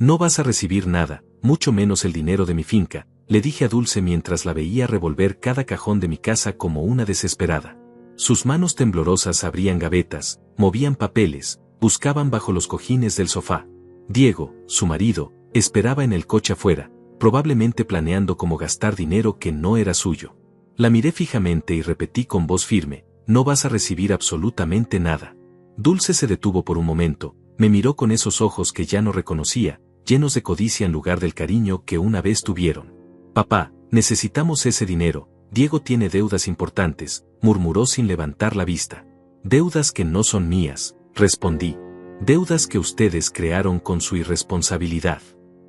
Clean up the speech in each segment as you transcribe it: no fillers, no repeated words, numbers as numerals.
No vas a recibir nada, mucho menos el dinero de mi finca, le dije a Dulce mientras la veía revolver cada cajón de mi casa como una desesperada. Sus manos temblorosas abrían gavetas, movían papeles, buscaban bajo los cojines del sofá. Diego, su marido, esperaba en el coche afuera, probablemente planeando cómo gastar dinero que no era suyo. La miré fijamente y repetí con voz firme, no vas a recibir absolutamente nada. Dulce se detuvo por un momento, me miró con esos ojos que ya no reconocía, llenos de codicia en lugar del cariño que una vez tuvieron. Papá, necesitamos ese dinero, Diego tiene deudas importantes, murmuró sin levantar la vista. Deudas que no son mías, respondí. Deudas que ustedes crearon con su irresponsabilidad.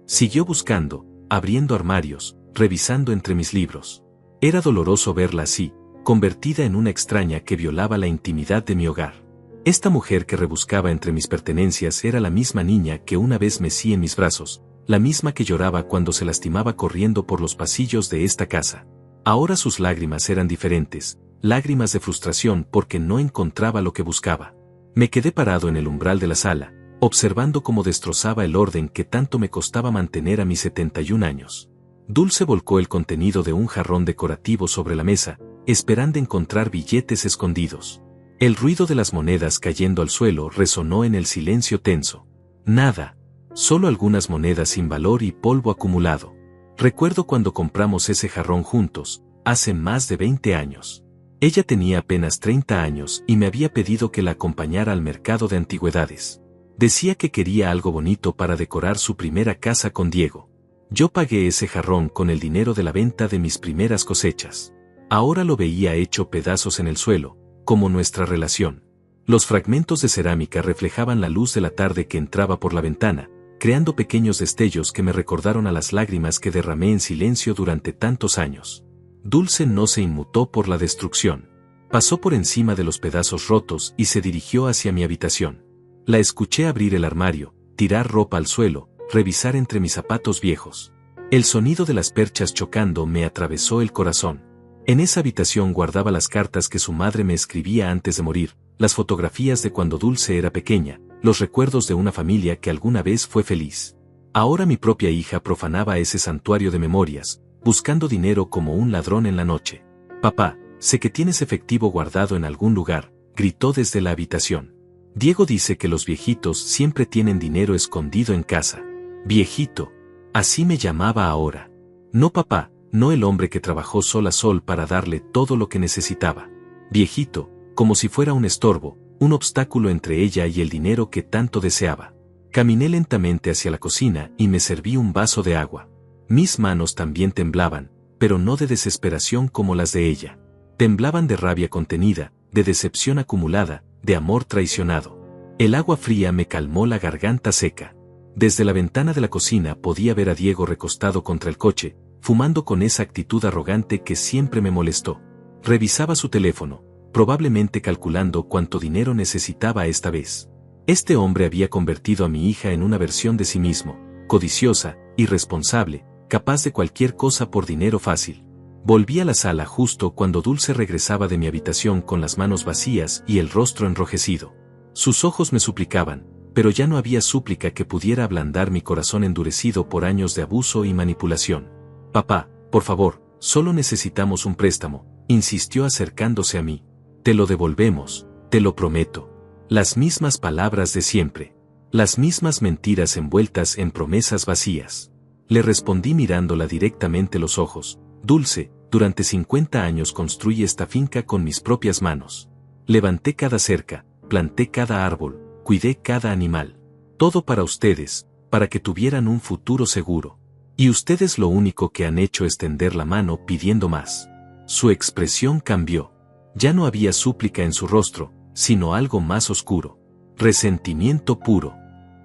Siguió buscando, abriendo armarios, revisando entre mis libros. Era doloroso verla así, convertida en una extraña que violaba la intimidad de mi hogar. Esta mujer que rebuscaba entre mis pertenencias era la misma niña que una vez mecí en mis brazos, la misma que lloraba cuando se lastimaba corriendo por los pasillos de esta casa. Ahora sus lágrimas eran diferentes, lágrimas de frustración porque no encontraba lo que buscaba. Me quedé parado en el umbral de la sala, observando cómo destrozaba el orden que tanto me costaba mantener a mis 71 años. Dulce volcó el contenido de un jarrón decorativo sobre la mesa, esperando encontrar billetes escondidos. El ruido de las monedas cayendo al suelo resonó en el silencio tenso. Nada. Solo algunas monedas sin valor y polvo acumulado. Recuerdo cuando compramos ese jarrón juntos, hace más de 20 años. Ella tenía apenas 30 años y me había pedido que la acompañara al mercado de antigüedades. Decía que quería algo bonito para decorar su primera casa con Diego. Yo pagué ese jarrón con el dinero de la venta de mis primeras cosechas. Ahora lo veía hecho pedazos en el suelo, como nuestra relación. Los fragmentos de cerámica reflejaban la luz de la tarde que entraba por la ventana, creando pequeños destellos que me recordaron a las lágrimas que derramé en silencio durante tantos años. Dulce no se inmutó por la destrucción. Pasó por encima de los pedazos rotos y se dirigió hacia mi habitación. La escuché abrir el armario, tirar ropa al suelo, revisar entre mis zapatos viejos. El sonido de las perchas chocando me atravesó el corazón. En esa habitación guardaba las cartas que su madre me escribía antes de morir, las fotografías de cuando Dulce era pequeña, los recuerdos de una familia que alguna vez fue feliz. Ahora mi propia hija profanaba ese santuario de memorias, buscando dinero como un ladrón en la noche. Papá, sé que tienes efectivo guardado en algún lugar, gritó desde la habitación. Diego dice que los viejitos siempre tienen dinero escondido en casa. Viejito. Así me llamaba ahora. No papá, no el hombre que trabajó sol a sol para darle todo lo que necesitaba. Viejito, como si fuera un estorbo, un obstáculo entre ella y el dinero que tanto deseaba. Caminé lentamente hacia la cocina y me serví un vaso de agua. Mis manos también temblaban, pero no de desesperación como las de ella. Temblaban de rabia contenida, de decepción acumulada, de amor traicionado. El agua fría me calmó la garganta seca. Desde la ventana de la cocina podía ver a Diego recostado contra el coche, fumando con esa actitud arrogante que siempre me molestó. Revisaba su teléfono, probablemente calculando cuánto dinero necesitaba esta vez. Este hombre había convertido a mi hija en una versión de sí mismo, codiciosa, irresponsable, capaz de cualquier cosa por dinero fácil. Volví a la sala justo cuando Dulce regresaba de mi habitación con las manos vacías y el rostro enrojecido. Sus ojos me suplicaban, pero ya no había súplica que pudiera ablandar mi corazón endurecido por años de abuso y manipulación. Papá, por favor, solo necesitamos un préstamo, insistió acercándose a mí. Te lo devolvemos, te lo prometo. Las mismas palabras de siempre. Las mismas mentiras envueltas en promesas vacías. Le respondí mirándola directamente los ojos. Dulce, durante 50 años construí esta finca con mis propias manos. Levanté cada cerca, planté cada árbol, cuidé cada animal. Todo para ustedes, para que tuvieran un futuro seguro. Y ustedes lo único que han hecho es tender la mano pidiendo más. Su expresión cambió. Ya no había súplica en su rostro, sino algo más oscuro. Resentimiento puro.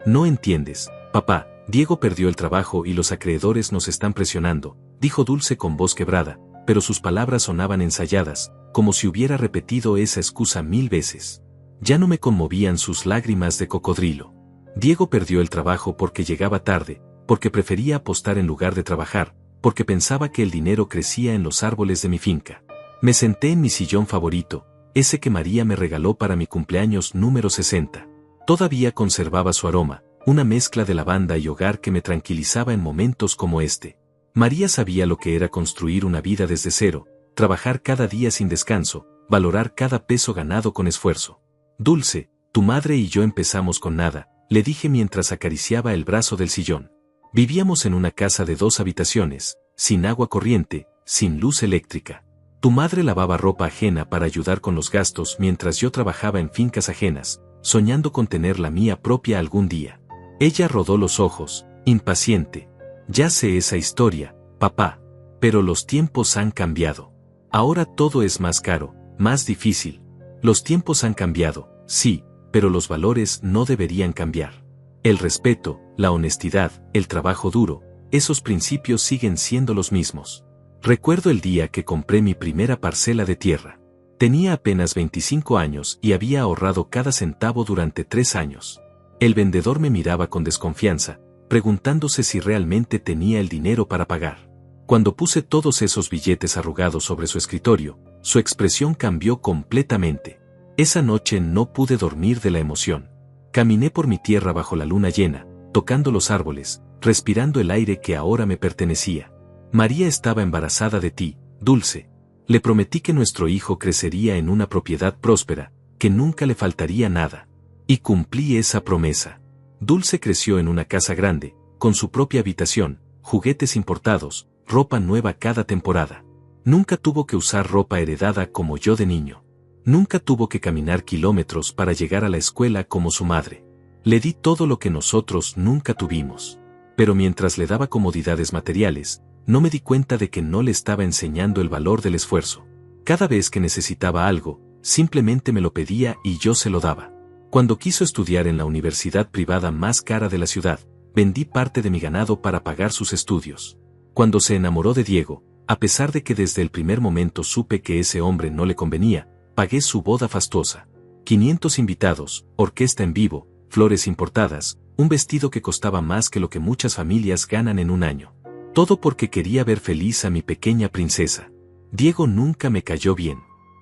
No entiendes, papá, Diego perdió el trabajo y los acreedores nos están presionando, dijo Dulce con voz quebrada, pero sus palabras sonaban ensayadas, como si hubiera repetido esa excusa 1000 veces. Ya no me conmovían sus lágrimas de cocodrilo. Diego perdió el trabajo porque llegaba tarde, porque prefería apostar en lugar de trabajar, porque pensaba que el dinero crecía en los árboles de mi finca. Me senté en mi sillón favorito, ese que María me regaló para mi cumpleaños número 60. Todavía conservaba su aroma, una mezcla de lavanda y hogar que me tranquilizaba en momentos como este. María sabía lo que era construir una vida desde cero, trabajar cada día sin descanso, valorar cada peso ganado con esfuerzo. Dulce, tu madre y yo empezamos con nada, le dije mientras acariciaba el brazo del sillón. Vivíamos en una casa de 2 habitaciones, sin agua corriente, sin luz eléctrica. Tu madre lavaba ropa ajena para ayudar con los gastos mientras yo trabajaba en fincas ajenas, soñando con tener la mía propia algún día. Ella rodó los ojos, impaciente. Ya sé esa historia, papá. Pero los tiempos han cambiado. Ahora todo es más caro, más difícil. Los tiempos han cambiado, sí, pero los valores no deberían cambiar. El respeto, la honestidad, el trabajo duro, esos principios siguen siendo los mismos. Recuerdo el día que compré mi primera parcela de tierra. Tenía apenas 25 años y había ahorrado cada centavo durante 3 años. El vendedor me miraba con desconfianza, preguntándose si realmente tenía el dinero para pagar. Cuando puse todos esos billetes arrugados sobre su escritorio, su expresión cambió completamente. Esa noche no pude dormir de la emoción. Caminé por mi tierra bajo la luna llena, tocando los árboles, respirando el aire que ahora me pertenecía. María estaba embarazada de ti, Dulce. Le prometí que nuestro hijo crecería en una propiedad próspera, que nunca le faltaría nada. Y cumplí esa promesa. Dulce creció en una casa grande, con su propia habitación, juguetes importados, ropa nueva cada temporada. Nunca tuvo que usar ropa heredada como yo de niño. Nunca tuvo que caminar kilómetros para llegar a la escuela como su madre. Le di todo lo que nosotros nunca tuvimos. Pero mientras le daba comodidades materiales, no me di cuenta de que no le estaba enseñando el valor del esfuerzo. Cada vez que necesitaba algo, simplemente me lo pedía y yo se lo daba. Cuando quiso estudiar en la universidad privada más cara de la ciudad, vendí parte de mi ganado para pagar sus estudios. Cuando se enamoró de Diego, a pesar de que desde el primer momento supe que ese hombre no le convenía, pagué su boda fastuosa. 500 invitados, orquesta en vivo, flores importadas, un vestido que costaba más que lo que muchas familias ganan en un año. Todo porque quería ver feliz a mi pequeña princesa. Diego nunca me cayó bien.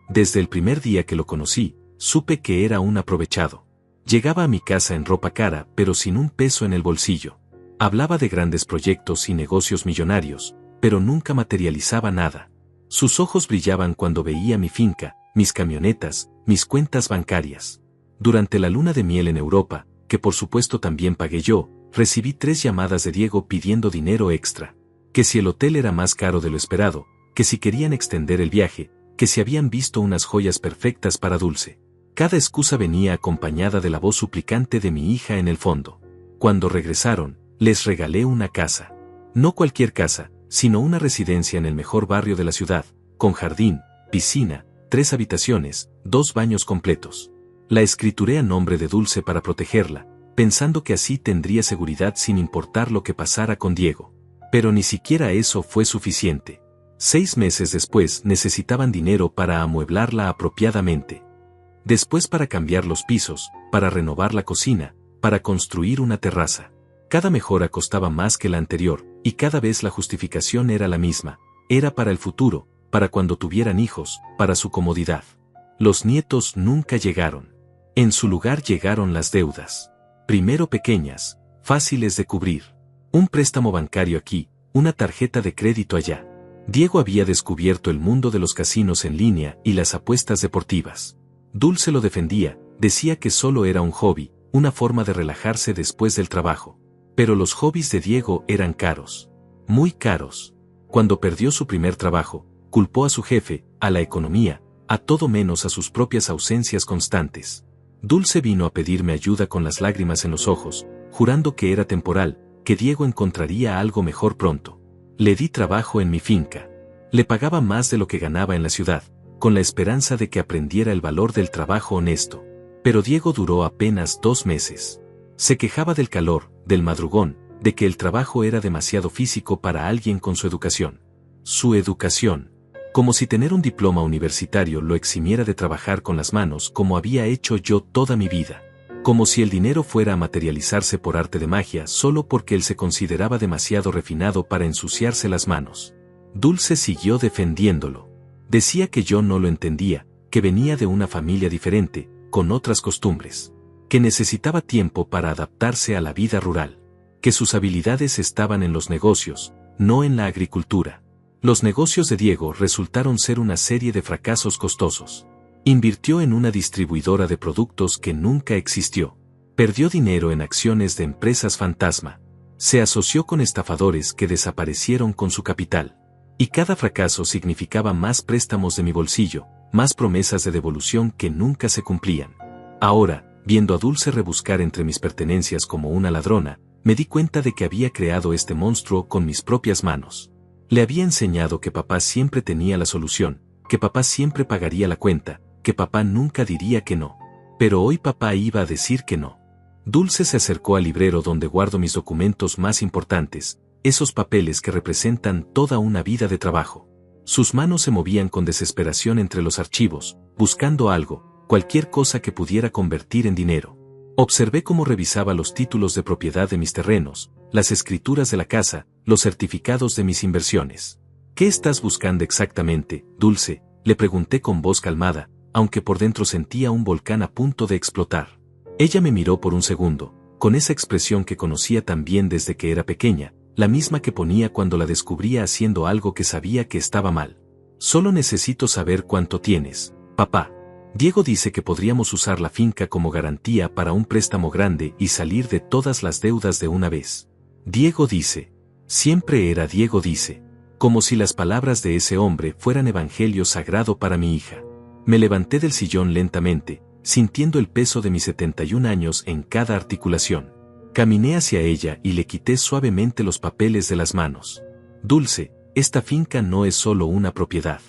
Desde el primer día que lo conocí, supe que era un aprovechado. Llegaba a mi casa en ropa cara, pero sin un peso en el bolsillo. Hablaba de grandes proyectos y negocios millonarios, pero nunca materializaba nada. Sus ojos brillaban cuando veía mi finca, mis camionetas, mis cuentas bancarias. Durante la luna de miel en Europa, que por supuesto también pagué yo, recibí 3 llamadas de Diego pidiendo dinero extra. Que si el hotel era más caro de lo esperado, que si querían extender el viaje, que si habían visto unas joyas perfectas para Dulce. Cada excusa venía acompañada de la voz suplicante de mi hija en el fondo. Cuando regresaron, les regalé una casa. No cualquier casa, sino una residencia en el mejor barrio de la ciudad, con jardín, piscina, 3 habitaciones, 2 baños completos. La escrituré a nombre de Dulce para protegerla, pensando que así tendría seguridad sin importar lo que pasara con Diego. Pero ni siquiera eso fue suficiente. 6 meses después necesitaban dinero para amueblarla apropiadamente. Después para cambiar los pisos, para renovar la cocina, para construir una terraza. Cada mejora costaba más que la anterior, y cada vez la justificación era la misma. Era para el futuro, para cuando tuvieran hijos, para su comodidad. Los nietos nunca llegaron. En su lugar llegaron las deudas. Primero pequeñas, fáciles de cubrir. Un préstamo bancario aquí, una tarjeta de crédito allá. Diego había descubierto el mundo de los casinos en línea y las apuestas deportivas. Dulce lo defendía, decía que solo era un hobby, una forma de relajarse después del trabajo. Pero los hobbies de Diego eran caros. Muy caros. Cuando perdió su primer trabajo, culpó a su jefe, a la economía, a todo menos a sus propias ausencias constantes. Dulce vino a pedirme ayuda con las lágrimas en los ojos, jurando que era temporal, que Diego encontraría algo mejor pronto. Le di trabajo en mi finca. Le pagaba más de lo que ganaba en la ciudad, con la esperanza de que aprendiera el valor del trabajo honesto. Pero Diego duró apenas 2 meses. Se quejaba del calor, del madrugón, de que el trabajo era demasiado físico para alguien con su educación. Su educación. Como si tener un diploma universitario lo eximiera de trabajar con las manos como había hecho yo toda mi vida. Como si el dinero fuera a materializarse por arte de magia solo porque él se consideraba demasiado refinado para ensuciarse las manos. Dulce siguió defendiéndolo. Decía que yo no lo entendía, que venía de una familia diferente, con otras costumbres. que necesitaba tiempo para adaptarse a la vida rural, que sus habilidades estaban en los negocios, no en la agricultura. Los negocios de Diego resultaron ser una serie de fracasos costosos. Invirtió en una distribuidora de productos que nunca existió. Perdió dinero en acciones de empresas fantasma. Se asoció con estafadores que desaparecieron con su capital. Y cada fracaso significaba más préstamos de mi bolsillo, más promesas de devolución que nunca se cumplían. Ahora, viendo a Dulce rebuscar entre mis pertenencias como una ladrona, me di cuenta de que había creado este monstruo con mis propias manos. Le había enseñado que papá siempre tenía la solución, que papá siempre pagaría la cuenta, que papá nunca diría que no. Pero hoy papá iba a decir que no. Dulce se acercó al librero donde guardo mis documentos más importantes, esos papeles que representan toda una vida de trabajo. Sus manos se movían con desesperación entre los archivos, buscando algo, cualquier cosa que pudiera convertir en dinero. Observé cómo revisaba los títulos de propiedad de mis terrenos, las escrituras de la casa, los certificados de mis inversiones. ¿Qué estás buscando exactamente, Dulce?, le pregunté con voz calmada, aunque por dentro sentía un volcán a punto de explotar. Ella me miró por un segundo, con esa expresión que conocía tan bien desde que era pequeña, la misma que ponía cuando la descubría haciendo algo que sabía que estaba mal. Solo necesito saber cuánto tienes, papá. Diego dice que podríamos usar la finca como garantía para un préstamo grande y salir de todas las deudas de una vez. Diego dice. Siempre era Diego dice. Como si las palabras de ese hombre fueran evangelio sagrado para mi hija. Me levanté del sillón lentamente, sintiendo el peso de mis 71 años en cada articulación. Caminé hacia ella y le quité suavemente los papeles de las manos. Dulce, esta finca no es solo una propiedad.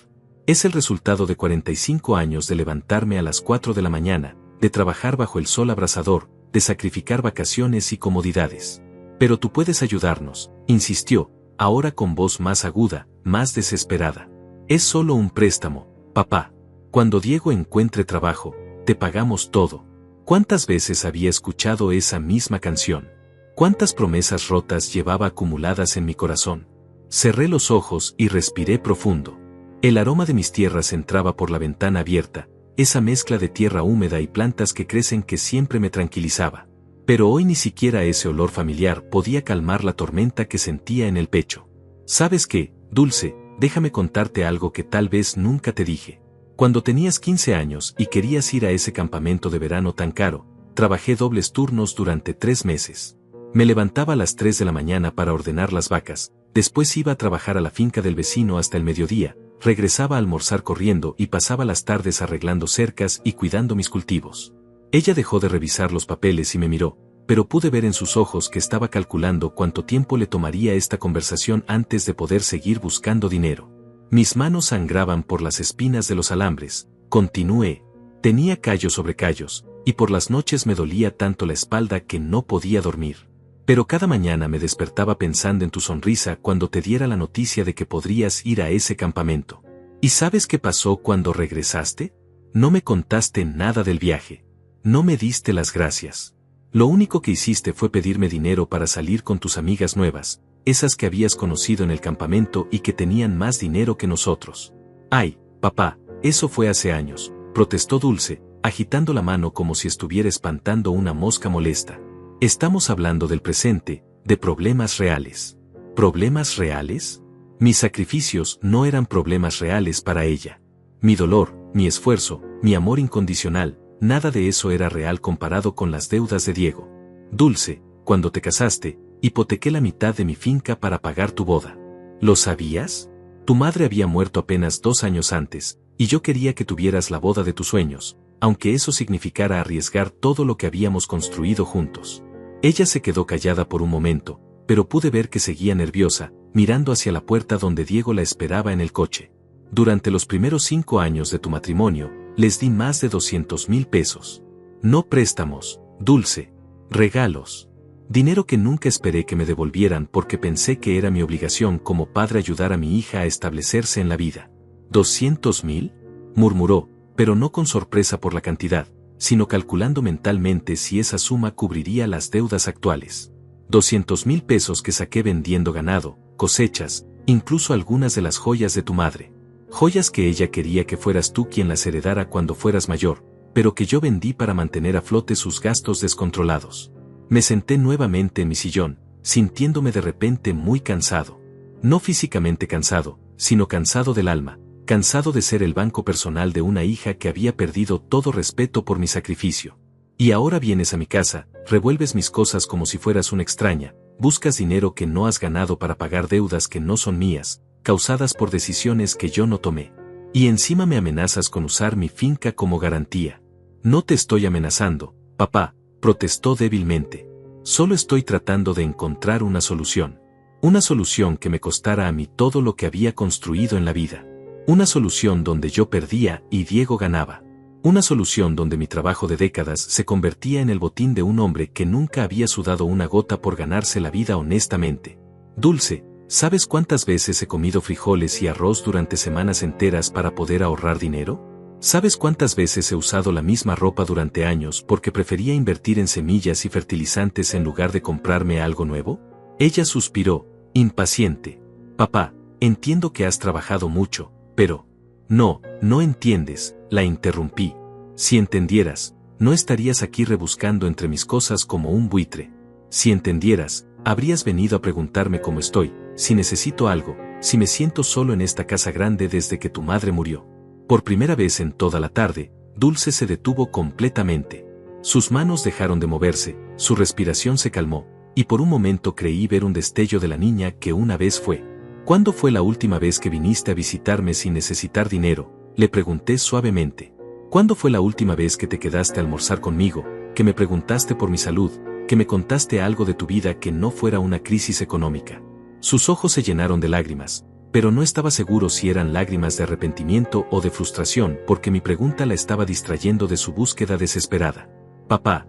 Es el resultado de 45 años de levantarme a las 4 de la mañana, de trabajar bajo el sol abrasador, de sacrificar vacaciones y comodidades. Pero tú puedes ayudarnos, insistió, ahora con voz más aguda, más desesperada. Es solo un préstamo, papá. Cuando Diego encuentre trabajo, te pagamos todo. ¿Cuántas veces había escuchado esa misma canción? ¿Cuántas promesas rotas llevaba acumuladas en mi corazón? Cerré los ojos y respiré profundo. El aroma de mis tierras entraba por la ventana abierta, esa mezcla de tierra húmeda y plantas que crecen que siempre me tranquilizaba. Pero hoy ni siquiera ese olor familiar podía calmar la tormenta que sentía en el pecho. ¿Sabes qué, Dulce? Déjame contarte algo que tal vez nunca te dije. Cuando tenías 15 años y querías ir a ese campamento de verano tan caro, trabajé dobles turnos durante 3 meses. Me levantaba a las 3 de la mañana para ordenar las vacas, después iba a trabajar a la finca del vecino hasta el mediodía, regresaba a almorzar corriendo y pasaba las tardes arreglando cercas y cuidando mis cultivos. Ella dejó de revisar los papeles y me miró, pero pude ver en sus ojos que estaba calculando cuánto tiempo le tomaría esta conversación antes de poder seguir buscando dinero. Mis manos sangraban por las espinas de los alambres, continué. Tenía callos sobre callos, y por las noches me dolía tanto la espalda que no podía dormir. Pero cada mañana me despertaba pensando en tu sonrisa cuando te diera la noticia de que podrías ir a ese campamento. ¿Y sabes qué pasó cuando regresaste? No me contaste nada del viaje. No me diste las gracias. Lo único que hiciste fue pedirme dinero para salir con tus amigas nuevas, esas que habías conocido en el campamento y que tenían más dinero que nosotros. Ay, papá, eso fue hace años, protestó Dulce, agitando la mano como si estuviera espantando una mosca molesta. Estamos hablando del presente, de problemas reales. ¿Problemas reales? Mis sacrificios no eran problemas reales para ella. Mi dolor, mi esfuerzo, mi amor incondicional, nada de eso era real comparado con las deudas de Diego. Dulce, cuando te casaste, hipotequé la mitad de mi finca para pagar tu boda. ¿Lo sabías? Tu madre había muerto apenas 2 años antes, y yo quería que tuvieras la boda de tus sueños, aunque eso significara arriesgar todo lo que habíamos construido juntos. Ella se quedó callada por un momento, pero pude ver que seguía nerviosa, mirando hacia la puerta donde Diego la esperaba en el coche. Durante los primeros 5 años de tu matrimonio, les di más de 200,000 pesos. No préstamos, Dulce. Regalos. Dinero que nunca esperé que me devolvieran porque pensé que era mi obligación como padre ayudar a mi hija a establecerse en la vida. ¿200,000? Murmuró, pero no con sorpresa por la cantidad, sino calculando mentalmente si esa suma cubriría las deudas actuales. 200,000 pesos que saqué vendiendo ganado, cosechas, incluso algunas de las joyas de tu madre. Joyas que ella quería que fueras tú quien las heredara cuando fueras mayor, pero que yo vendí para mantener a flote sus gastos descontrolados. Me senté nuevamente en mi sillón, sintiéndome de repente muy cansado. No físicamente cansado, sino cansado del alma, cansado de ser el banco personal de una hija que había perdido todo respeto por mi sacrificio. Y ahora vienes a mi casa, revuelves mis cosas como si fueras una extraña, buscas dinero que no has ganado para pagar deudas que no son mías, causadas por decisiones que yo no tomé. Y encima me amenazas con usar mi finca como garantía. No te estoy amenazando, papá, protestó débilmente. Solo estoy tratando de encontrar una solución. Una solución que me costara a mí todo lo que había construido en la vida. Una solución donde yo perdía y Diego ganaba. Una solución donde mi trabajo de décadas se convertía en el botín de un hombre que nunca había sudado una gota por ganarse la vida honestamente. Dulce, ¿sabes cuántas veces he comido frijoles y arroz durante semanas enteras para poder ahorrar dinero? ¿Sabes cuántas veces he usado la misma ropa durante años porque prefería invertir en semillas y fertilizantes en lugar de comprarme algo nuevo? Ella suspiró, impaciente. Papá, entiendo que has trabajado mucho, pero... No entiendes, la interrumpí. Si entendieras, no estarías aquí rebuscando entre mis cosas como un buitre. Si entendieras, habrías venido a preguntarme cómo estoy, si necesito algo, si me siento solo en esta casa grande desde que tu madre murió. Por primera vez en toda la tarde, Dulce se detuvo completamente. Sus manos dejaron de moverse, su respiración se calmó, y por un momento creí ver un destello de la niña que una vez fue. ¿Cuándo fue la última vez que viniste a visitarme sin necesitar dinero?, le pregunté suavemente. ¿Cuándo fue la última vez que te quedaste a almorzar conmigo, que me preguntaste por mi salud, que me contaste algo de tu vida que no fuera una crisis económica? Sus ojos se llenaron de lágrimas, pero no estaba seguro si eran lágrimas de arrepentimiento o de frustración porque mi pregunta la estaba distrayendo de su búsqueda desesperada. Papá,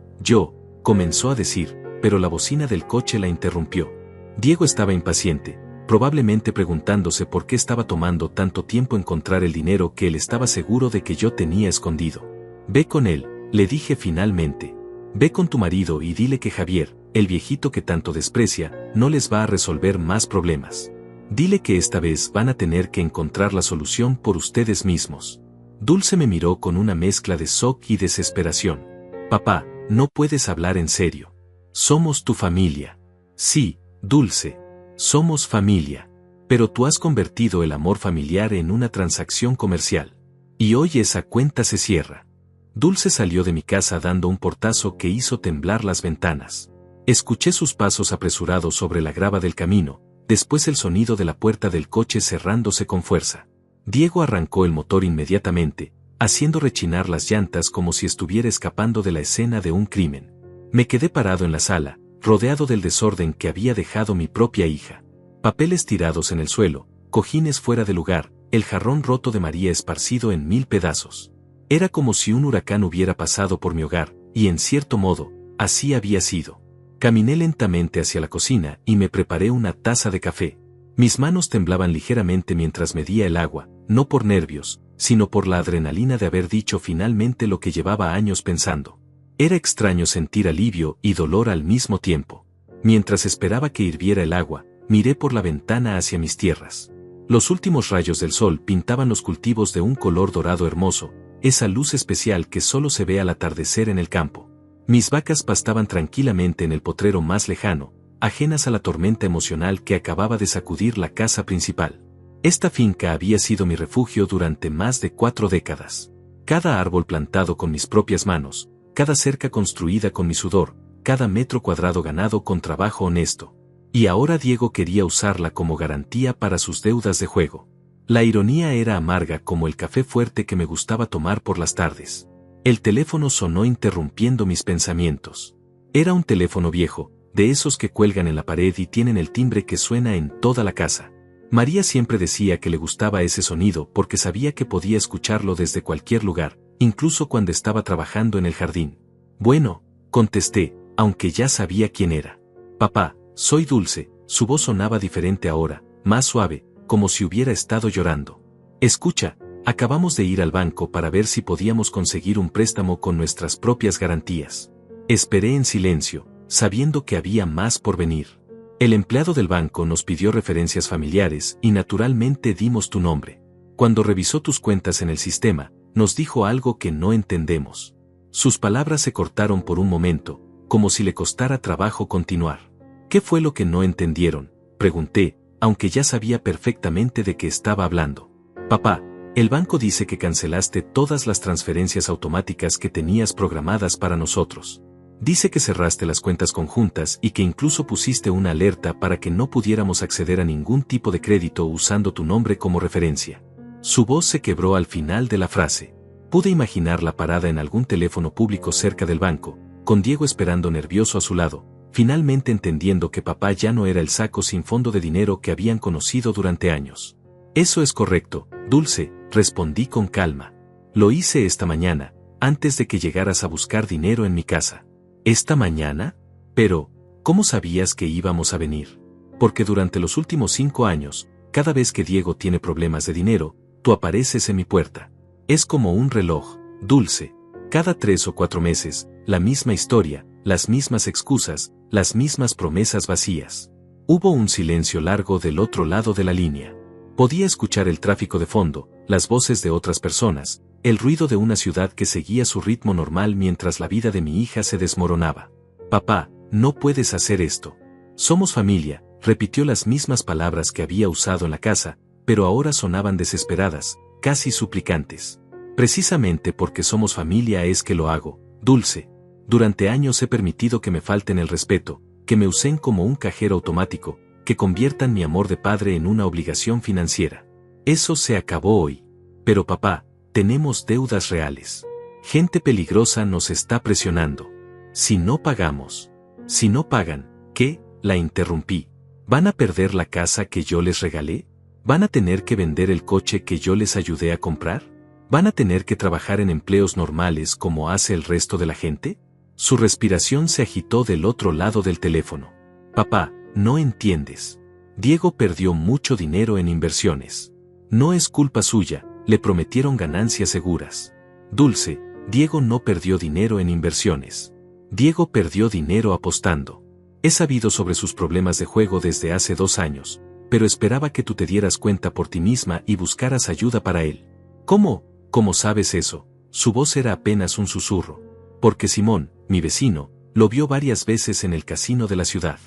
comenzó a decir, pero la bocina del coche la interrumpió. Diego estaba impaciente, probablemente preguntándose por qué estaba tomando tanto tiempo encontrar el dinero que él estaba seguro de que yo tenía escondido. Ve con él, le dije finalmente. Ve con tu marido y dile que Javier, el viejito que tanto desprecia, no les va a resolver más problemas. Dile que esta vez van a tener que encontrar la solución por ustedes mismos. Dulce me miró con una mezcla de shock y desesperación. Papá, no puedes hablar en serio. Somos tu familia. Sí, Dulce. Somos familia. Pero tú has convertido el amor familiar en una transacción comercial. Y hoy esa cuenta se cierra. Dulce salió de mi casa dando un portazo que hizo temblar las ventanas. Escuché sus pasos apresurados sobre la grava del camino, después el sonido de la puerta del coche cerrándose con fuerza. Diego arrancó el motor inmediatamente, haciendo rechinar las llantas como si estuviera escapando de la escena de un crimen. Me quedé parado en la sala, rodeado del desorden que había dejado mi propia hija. Papeles tirados en el suelo, cojines fuera de lugar, el jarrón roto de María esparcido en 1000 pedazos. Era como si un huracán hubiera pasado por mi hogar, y en cierto modo, así había sido. Caminé lentamente hacia la cocina y me preparé una taza de café. Mis manos temblaban ligeramente mientras medía el agua, no por nervios, sino por la adrenalina de haber dicho finalmente lo que llevaba años pensando. Era extraño sentir alivio y dolor al mismo tiempo. Mientras esperaba que hirviera el agua, miré por la ventana hacia mis tierras. Los últimos rayos del sol pintaban los cultivos de un color dorado hermoso, esa luz especial que solo se ve al atardecer en el campo. Mis vacas pastaban tranquilamente en el potrero más lejano, ajenas a la tormenta emocional que acababa de sacudir la casa principal. Esta finca había sido mi refugio durante más de 4 décadas. Cada árbol plantado con mis propias manos, cada cerca construida con mi sudor, cada metro cuadrado ganado con trabajo honesto. Y ahora Diego quería usarla como garantía para sus deudas de juego. La ironía era amarga como el café fuerte que me gustaba tomar por las tardes. El teléfono sonó interrumpiendo mis pensamientos. Era un teléfono viejo, de esos que cuelgan en la pared y tienen el timbre que suena en toda la casa. María siempre decía que le gustaba ese sonido porque sabía que podía escucharlo desde cualquier lugar, incluso cuando estaba trabajando en el jardín. Bueno, contesté, aunque ya sabía quién era. Papá, soy Dulce. Su voz sonaba diferente ahora, más suave, como si hubiera estado llorando. Escucha, acabamos de ir al banco para ver si podíamos conseguir un préstamo con nuestras propias garantías. Esperé en silencio, sabiendo que había más por venir. El empleado del banco nos pidió referencias familiares y naturalmente dimos tu nombre. Cuando revisó tus cuentas en el sistema, nos dijo algo que no entendemos. Sus palabras se cortaron por un momento, como si le costara trabajo continuar. ¿Qué fue lo que no entendieron?, pregunté, aunque ya sabía perfectamente de qué estaba hablando. Papá, el banco dice que cancelaste todas las transferencias automáticas que tenías programadas para nosotros. Dice que cerraste las cuentas conjuntas y que incluso pusiste una alerta para que no pudiéramos acceder a ningún tipo de crédito usando tu nombre como referencia. Su voz se quebró al final de la frase. Pude imaginarla parada en algún teléfono público cerca del banco, con Diego esperando nervioso a su lado, finalmente entendiendo que papá ya no era el saco sin fondo de dinero que habían conocido durante años. Eso es correcto, Dulce, respondí con calma. Lo hice esta mañana, antes de que llegaras a buscar dinero en mi casa. ¿Esta mañana? Pero, ¿cómo sabías que íbamos a venir? Porque durante los últimos 5 años, cada vez que Diego tiene problemas de dinero, tú apareces en mi puerta. Es como un reloj, Dulce. Cada 3 o 4 meses, la misma historia, las mismas excusas, las mismas promesas vacías. Hubo un silencio largo del otro lado de la línea. Podía escuchar el tráfico de fondo, las voces de otras personas, el ruido de una ciudad que seguía su ritmo normal mientras la vida de mi hija se desmoronaba. Papá, no puedes hacer esto. Somos familia, repitió las mismas palabras que había usado en la casa, pero ahora sonaban desesperadas, casi suplicantes. Precisamente porque somos familia es que lo hago, Dulce. Durante años he permitido que me falten el respeto, que me usen como un cajero automático, que conviertan mi amor de padre en una obligación financiera. Eso se acabó hoy. Pero papá, tenemos deudas reales. Gente peligrosa nos está presionando. Si no pagamos. Si no pagan, ¿qué? La interrumpí. ¿Van a perder la casa que yo les regalé? ¿Van a tener que vender el coche que yo les ayudé a comprar? ¿Van a tener que trabajar en empleos normales como hace el resto de la gente? Su respiración se agitó del otro lado del teléfono. Papá, no entiendes. Diego perdió mucho dinero en inversiones. No es culpa suya, le prometieron ganancias seguras. Dulce, Diego no perdió dinero en inversiones. Diego perdió dinero apostando. He sabido sobre sus problemas de juego desde hace 2 años, pero esperaba que tú te dieras cuenta por ti misma y buscaras ayuda para él. ¿Cómo? ¿Cómo sabes eso? Su voz era apenas un susurro. Porque Simón, mi vecino, lo vio varias veces en el casino de la ciudad.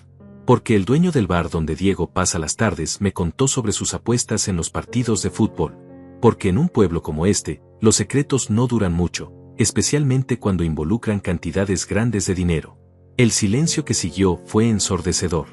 Porque el dueño del bar donde Diego pasa las tardes me contó sobre sus apuestas en los partidos de fútbol. Porque en un pueblo como este, los secretos no duran mucho, especialmente cuando involucran cantidades grandes de dinero. El silencio que siguió fue ensordecedor.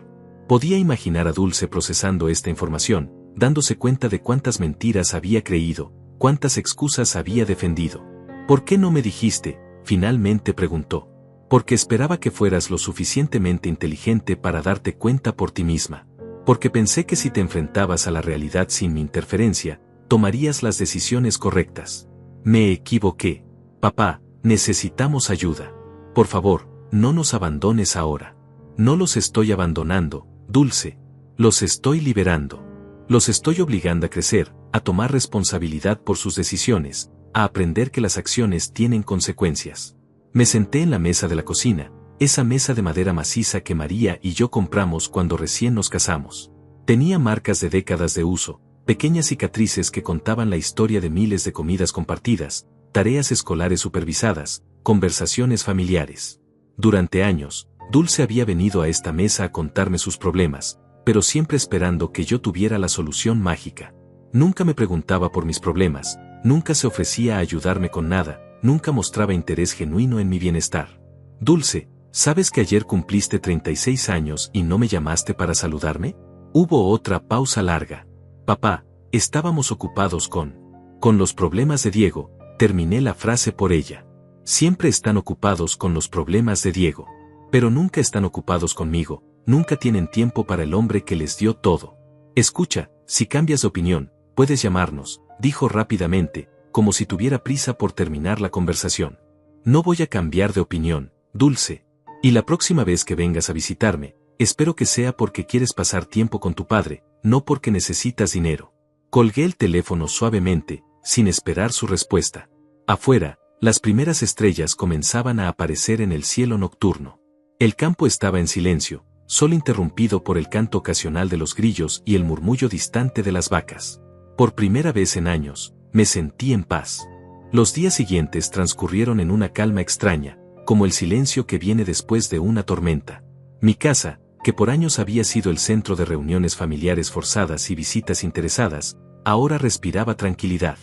Podía imaginar a Dulce procesando esta información, dándose cuenta de cuántas mentiras había creído, cuántas excusas había defendido. ¿Por qué no me dijiste?, finalmente preguntó. Porque esperaba que fueras lo suficientemente inteligente para darte cuenta por ti misma. Porque pensé que si te enfrentabas a la realidad sin mi interferencia, tomarías las decisiones correctas. Me equivoqué. Papá, necesitamos ayuda. Por favor, no nos abandones ahora. No los estoy abandonando, Dulce. Los estoy liberando. Los estoy obligando a crecer, a tomar responsabilidad por sus decisiones, a aprender que las acciones tienen consecuencias. Me senté en la mesa de la cocina, esa mesa de madera maciza que María y yo compramos cuando recién nos casamos. Tenía marcas de décadas de uso, pequeñas cicatrices que contaban la historia de miles de comidas compartidas, tareas escolares supervisadas, conversaciones familiares. Durante años, Dulce había venido a esta mesa a contarme sus problemas, pero siempre esperando que yo tuviera la solución mágica. Nunca me preguntaba por mis problemas, nunca se ofrecía a ayudarme con nada, nunca mostraba interés genuino en mi bienestar. Dulce, ¿sabes que ayer cumpliste 36 años y no me llamaste para saludarme? Hubo otra pausa larga. Papá, estábamos ocupados con los problemas de Diego, terminé la frase por ella. Siempre están ocupados con los problemas de Diego. Pero nunca están ocupados conmigo, nunca tienen tiempo para el hombre que les dio todo. Escucha, si cambias de opinión, puedes llamarnos, dijo rápidamente, como si tuviera prisa por terminar la conversación. No voy a cambiar de opinión, Dulce. Y la próxima vez que vengas a visitarme, espero que sea porque quieres pasar tiempo con tu padre, no porque necesitas dinero. Colgué el teléfono suavemente, sin esperar su respuesta. Afuera, las primeras estrellas comenzaban a aparecer en el cielo nocturno. El campo estaba en silencio, solo interrumpido por el canto ocasional de los grillos y el murmullo distante de las vacas. Por primera vez en años, me sentí en paz. Los días siguientes transcurrieron en una calma extraña, como el silencio que viene después de una tormenta. Mi casa, que por años había sido el centro de reuniones familiares forzadas y visitas interesadas, ahora respiraba tranquilidad.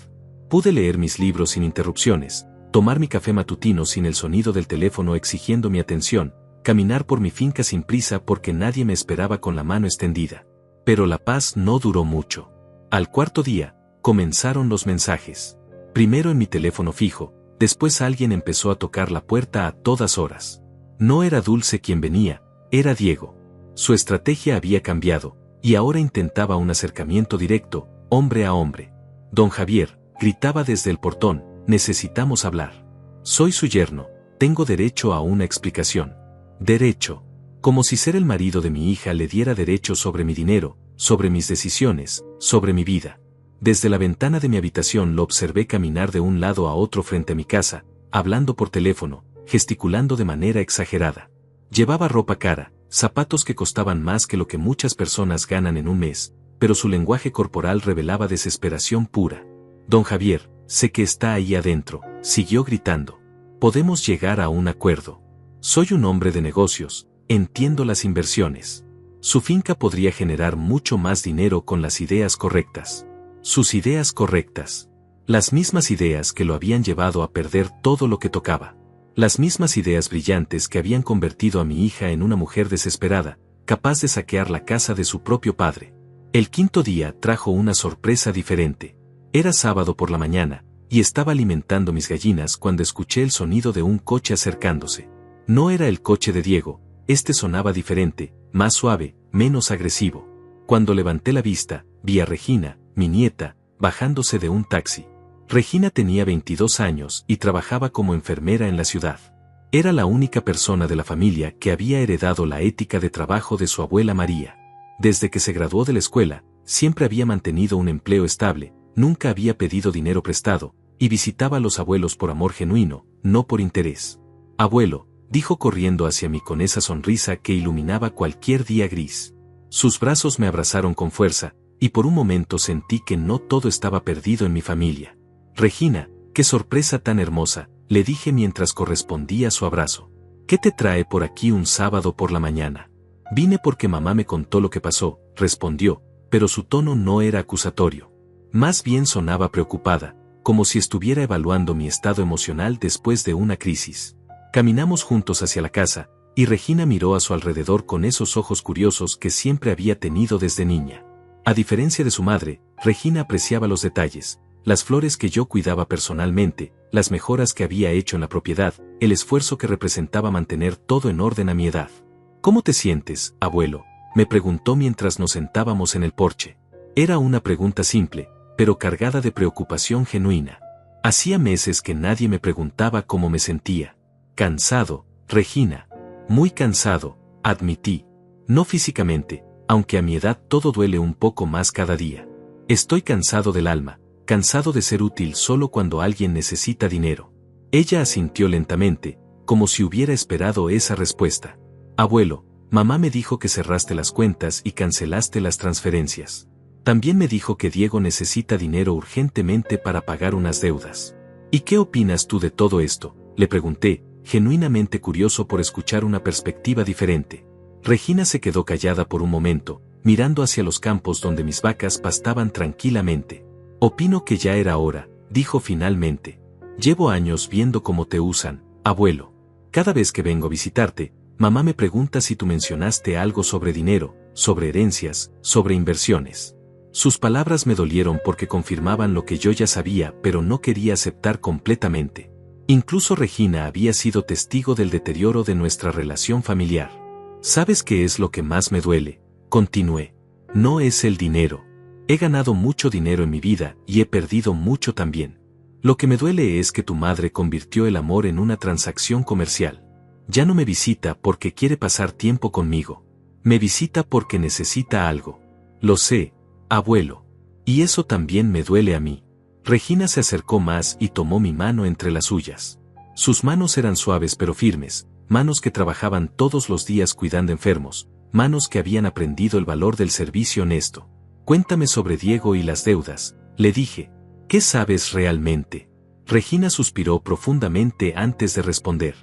Pude leer mis libros sin interrupciones, tomar mi café matutino sin el sonido del teléfono exigiendo mi atención, caminar por mi finca sin prisa porque nadie me esperaba con la mano extendida. Pero la paz no duró mucho. Al cuarto día, comenzaron los mensajes. Primero en mi teléfono fijo, después alguien empezó a tocar la puerta a todas horas. No era Dulce quien venía, era Diego. Su estrategia había cambiado, y ahora intentaba un acercamiento directo, hombre a hombre. Don Javier, gritaba desde el portón, necesitamos hablar. Soy su yerno, tengo derecho a una explicación. Derecho. Como si ser el marido de mi hija le diera derecho sobre mi dinero, sobre mis decisiones, sobre mi vida. Desde la ventana de mi habitación lo observé caminar de un lado a otro frente a mi casa, hablando por teléfono, gesticulando de manera exagerada. Llevaba ropa cara, zapatos que costaban más que lo que muchas personas ganan en un mes, pero su lenguaje corporal revelaba desesperación pura. Don Javier, sé que está ahí adentro, siguió gritando. Podemos llegar a un acuerdo. Soy un hombre de negocios, entiendo las inversiones. Su finca podría generar mucho más dinero con las ideas correctas. Sus ideas correctas. Las mismas ideas que lo habían llevado a perder todo lo que tocaba. Las mismas ideas brillantes que habían convertido a mi hija en una mujer desesperada, capaz de saquear la casa de su propio padre. El quinto día trajo una sorpresa diferente. Era sábado por la mañana, y estaba alimentando mis gallinas cuando escuché el sonido de un coche acercándose. No era el coche de Diego, este sonaba diferente, más suave, menos agresivo. Cuando levanté la vista, vi a Regina, mi nieta, bajándose de un taxi. Regina tenía 22 años y trabajaba como enfermera en la ciudad. Era la única persona de la familia que había heredado la ética de trabajo de su abuela María. Desde que se graduó de la escuela, siempre había mantenido un empleo estable, nunca había pedido dinero prestado, y visitaba a los abuelos por amor genuino, no por interés. Abuelo, dijo corriendo hacia mí con esa sonrisa que iluminaba cualquier día gris. Sus brazos me abrazaron con fuerza, y por un momento sentí que no todo estaba perdido en mi familia. Regina, qué sorpresa tan hermosa, le dije mientras correspondía su abrazo. ¿Qué te trae por aquí un sábado por la mañana? Vine porque mamá me contó lo que pasó, respondió, pero su tono no era acusatorio. Más bien sonaba preocupada, como si estuviera evaluando mi estado emocional después de una crisis. Caminamos juntos hacia la casa, y Regina miró a su alrededor con esos ojos curiosos que siempre había tenido desde niña. A diferencia de su madre, Regina apreciaba los detalles, las flores que yo cuidaba personalmente, las mejoras que había hecho en la propiedad, el esfuerzo que representaba mantener todo en orden a mi edad. ¿Cómo te sientes, abuelo?, me preguntó mientras nos sentábamos en el porche. Era una pregunta simple, pero cargada de preocupación genuina. Hacía meses que nadie me preguntaba cómo me sentía. Cansado, Regina. Muy cansado, admití. No físicamente, aunque a mi edad todo duele un poco más cada día. Estoy cansado del alma, cansado de ser útil solo cuando alguien necesita dinero. Ella asintió lentamente, como si hubiera esperado esa respuesta. Abuelo, mamá me dijo que cerraste las cuentas y cancelaste las transferencias. También me dijo que Diego necesita dinero urgentemente para pagar unas deudas. ¿Y qué opinas tú de todo esto?, le pregunté, genuinamente curioso por escuchar una perspectiva diferente. Regina se quedó callada por un momento, mirando hacia los campos donde mis vacas pastaban tranquilamente. Opino que ya era hora, dijo finalmente. Llevo años viendo cómo te usan, abuelo. Cada vez que vengo a visitarte, mamá me pregunta si tú mencionaste algo sobre dinero, sobre herencias, sobre inversiones. Sus palabras me dolieron porque confirmaban lo que yo ya sabía, pero no quería aceptar completamente. Incluso Regina había sido testigo del deterioro de nuestra relación familiar. ¿Sabes qué es lo que más me duele?, continué. No es el dinero. He ganado mucho dinero en mi vida y he perdido mucho también. Lo que me duele es que tu madre convirtió el amor en una transacción comercial. Ya no me visita porque quiere pasar tiempo conmigo. Me visita porque necesita algo. Lo sé, abuelo. Y eso también me duele a mí. Regina se acercó más y tomó mi mano entre las suyas. Sus manos eran suaves pero firmes, manos que trabajaban todos los días cuidando enfermos, manos que habían aprendido el valor del servicio honesto. Cuéntame sobre Diego y las deudas, le dije. ¿Qué sabes realmente? Regina suspiró profundamente antes de responder.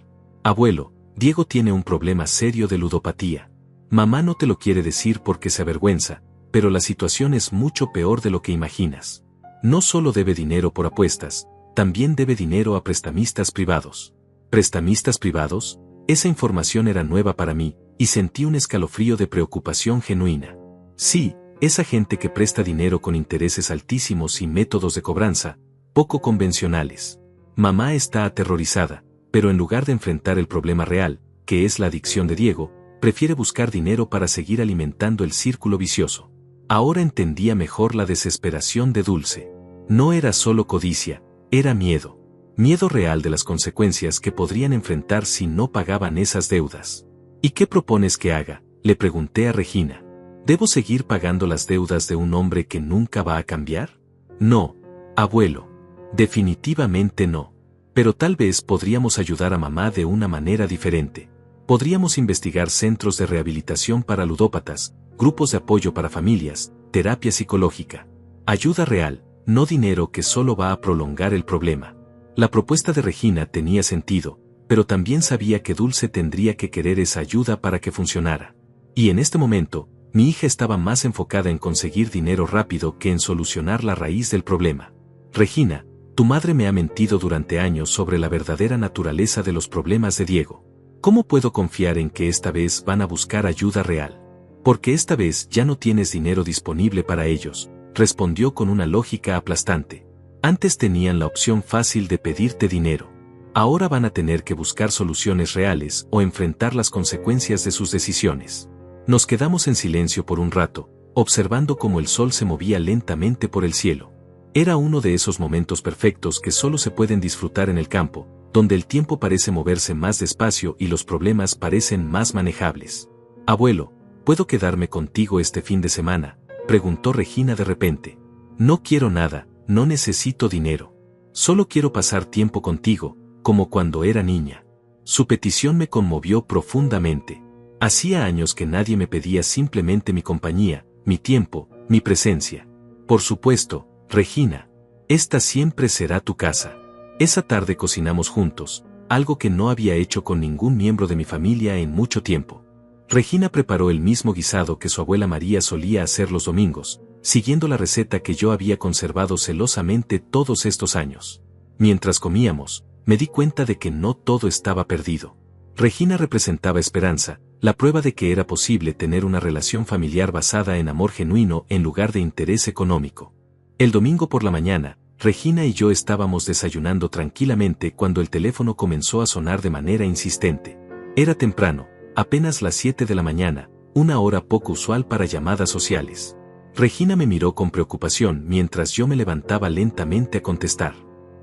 Abuelo, Diego tiene un problema serio de ludopatía. Mamá no te lo quiere decir porque se avergüenza, pero la situación es mucho peor de lo que imaginas. No solo debe dinero por apuestas, también debe dinero a prestamistas privados. ¿Prestamistas privados? Esa información era nueva para mí, y sentí un escalofrío de preocupación genuina. Sí, esa gente que presta dinero con intereses altísimos y métodos de cobranza, poco convencionales. Mamá está aterrorizada, pero en lugar de enfrentar el problema real, que es la adicción de Diego, prefiere buscar dinero para seguir alimentando el círculo vicioso. Ahora entendía mejor la desesperación de Dulce. No era solo codicia, era miedo. Miedo real de las consecuencias que podrían enfrentar si no pagaban esas deudas. ¿Y qué propones que haga?, le pregunté a Regina. ¿Debo seguir pagando las deudas de un hombre que nunca va a cambiar? No, abuelo. Definitivamente no. Pero tal vez podríamos ayudar a mamá de una manera diferente. Podríamos investigar centros de rehabilitación para ludópatas, grupos de apoyo para familias, terapia psicológica. Ayuda real, no dinero que solo va a prolongar el problema. La propuesta de Regina tenía sentido, pero también sabía que Dulce tendría que querer esa ayuda para que funcionara. Y en este momento, mi hija estaba más enfocada en conseguir dinero rápido que en solucionar la raíz del problema. Regina, tu madre me ha mentido durante años sobre la verdadera naturaleza de los problemas de Diego. ¿Cómo puedo confiar en que esta vez van a buscar ayuda real? Porque esta vez ya no tienes dinero disponible para ellos, respondió con una lógica aplastante. Antes tenían la opción fácil de pedirte dinero. Ahora van a tener que buscar soluciones reales o enfrentar las consecuencias de sus decisiones. Nos quedamos en silencio por un rato, observando cómo el sol se movía lentamente por el cielo. Era uno de esos momentos perfectos que solo se pueden disfrutar en el campo, donde el tiempo parece moverse más despacio y los problemas parecen más manejables. Abuelo, ¿puedo quedarme contigo este fin de semana?, preguntó Regina de repente. No quiero nada, no necesito dinero. Solo quiero pasar tiempo contigo, como cuando era niña. Su petición me conmovió profundamente. Hacía años que nadie me pedía simplemente mi compañía, mi tiempo, mi presencia. Por supuesto, Regina. Esta siempre será tu casa. Esa tarde cocinamos juntos, algo que no había hecho con ningún miembro de mi familia en mucho tiempo. Regina preparó el mismo guisado que su abuela María solía hacer los domingos, siguiendo la receta que yo había conservado celosamente todos estos años. Mientras comíamos, me di cuenta de que no todo estaba perdido. Regina representaba esperanza, la prueba de que era posible tener una relación familiar basada en amor genuino en lugar de interés económico. El domingo por la mañana, Regina y yo estábamos desayunando tranquilamente cuando el teléfono comenzó a sonar de manera insistente. Era temprano, apenas las 7 de la mañana, una hora poco usual para llamadas sociales. Regina me miró con preocupación mientras yo me levantaba lentamente a contestar.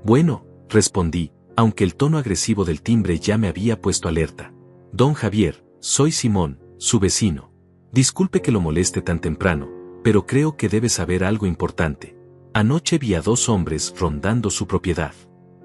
Bueno, respondí, aunque el tono agresivo del timbre ya me había puesto alerta. Don Javier, soy Simón, su vecino. Disculpe que lo moleste tan temprano, pero creo que debe saber algo importante. Anoche vi a 2 hombres rondando su propiedad.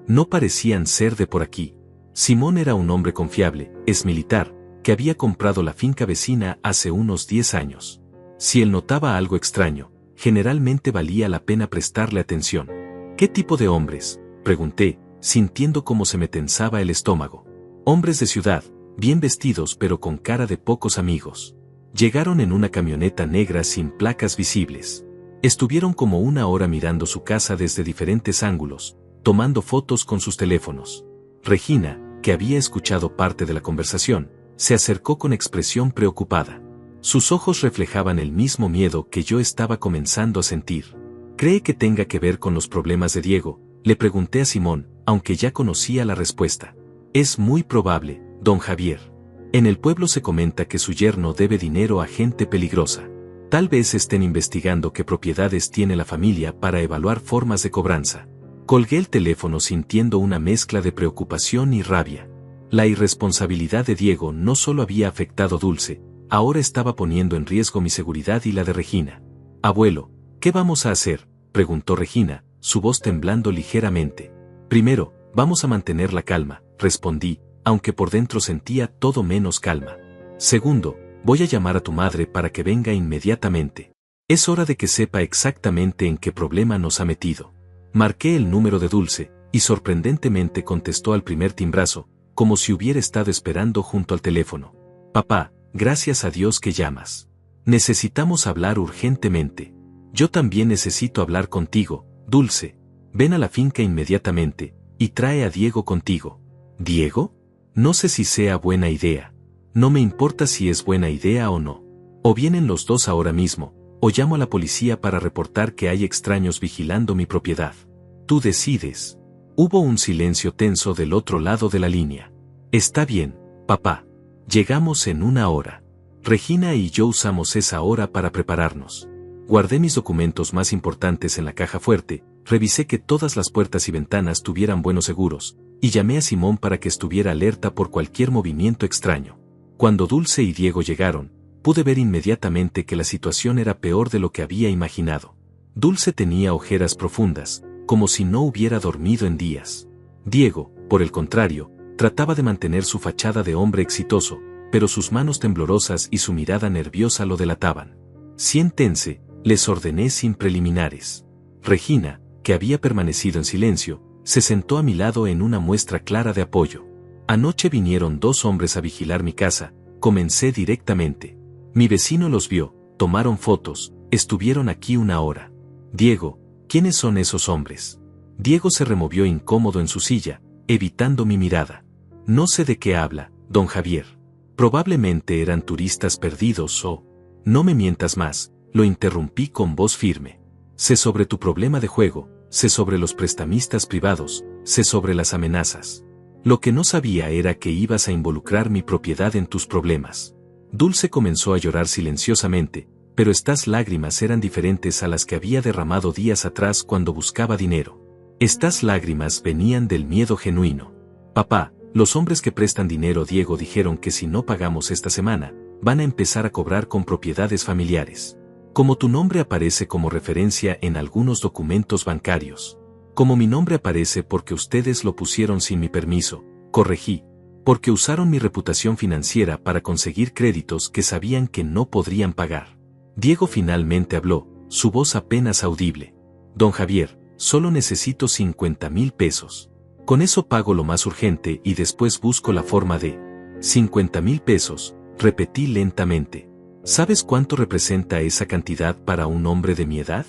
No parecían ser de por aquí. Simón era un hombre confiable, es militar, que había comprado la finca vecina hace unos 10 años. Si él notaba algo extraño, generalmente valía la pena prestarle atención. ¿Qué tipo de hombres?, pregunté, sintiendo cómo se me tensaba el estómago. Hombres de ciudad, bien vestidos pero con cara de pocos amigos. Llegaron en una camioneta negra sin placas visibles. Estuvieron como una hora mirando su casa desde diferentes ángulos, tomando fotos con sus teléfonos. Regina, que había escuchado parte de la conversación, se acercó con expresión preocupada. Sus ojos reflejaban el mismo miedo que yo estaba comenzando a sentir. ¿Cree que tenga que ver con los problemas de Diego?, le pregunté a Simón, aunque ya conocía la respuesta. Es muy probable, don Javier. En el pueblo se comenta que su yerno debe dinero a gente peligrosa. Tal vez estén investigando qué propiedades tiene la familia para evaluar formas de cobranza. Colgué el teléfono sintiendo una mezcla de preocupación y rabia. La irresponsabilidad de Diego no solo había afectado a Dulce, ahora estaba poniendo en riesgo mi seguridad y la de Regina. Abuelo, ¿qué vamos a hacer?, preguntó Regina, su voz temblando ligeramente. Primero, vamos a mantener la calma, respondí, aunque por dentro sentía todo menos calma. Segundo, voy a llamar a tu madre para que venga inmediatamente. Es hora de que sepa exactamente en qué problema nos ha metido. Marqué el número de Dulce, y sorprendentemente contestó al primer timbrazo, como si hubiera estado esperando junto al teléfono. Papá, gracias a Dios que llamas. Necesitamos hablar urgentemente. Yo también necesito hablar contigo, Dulce. Ven a la finca inmediatamente, y trae a Diego contigo. ¿Diego? No sé si sea buena idea. No me importa si es buena idea o no. O vienen los dos ahora mismo, o llamo a la policía para reportar que hay extraños vigilando mi propiedad. Tú decides. Hubo un silencio tenso del otro lado de la línea. Está bien, papá. Llegamos en 1 hora. Regina y yo usamos esa hora para prepararnos. Guardé mis documentos más importantes en la caja fuerte, revisé que todas las puertas y ventanas tuvieran buenos seguros, y llamé a Simón para que estuviera alerta por cualquier movimiento extraño. Cuando Dulce y Diego llegaron, pude ver inmediatamente que la situación era peor de lo que había imaginado. Dulce tenía ojeras profundas, como si no hubiera dormido en días. Diego, por el contrario, trataba de mantener su fachada de hombre exitoso, pero sus manos temblorosas y su mirada nerviosa lo delataban. Siéntense, les ordené sin preliminares. Regina, que había permanecido en silencio, se sentó a mi lado en una muestra clara de apoyo. Anoche vinieron 2 hombres a vigilar mi casa, comencé directamente. Mi vecino los vio, tomaron fotos, estuvieron aquí 1 hora. Diego, ¿quiénes son esos hombres? Diego se removió incómodo en su silla, evitando mi mirada. No sé de qué habla, don Javier. Probablemente eran turistas perdidos o... No me mientas más, lo interrumpí con voz firme. Sé sobre tu problema de juego, sé sobre los prestamistas privados, sé sobre las amenazas. Lo que no sabía era que ibas a involucrar mi propiedad en tus problemas. Dulce comenzó a llorar silenciosamente, pero estas lágrimas eran diferentes a las que había derramado días atrás cuando buscaba dinero. Estas lágrimas venían del miedo genuino. Papá, los hombres que prestan dinero Diego dijeron que si no pagamos esta semana, van a empezar a cobrar con propiedades familiares. Como tu nombre aparece como referencia en algunos documentos bancarios. Como mi nombre aparece porque ustedes lo pusieron sin mi permiso, corregí. Porque usaron mi reputación financiera para conseguir créditos que sabían que no podrían pagar. Diego finalmente habló, su voz apenas audible. Don Javier, solo necesito 50,000 pesos. Con eso pago lo más urgente y después busco la forma de... 50,000 pesos, repetí lentamente. ¿Sabes cuánto representa esa cantidad para un hombre de mi edad?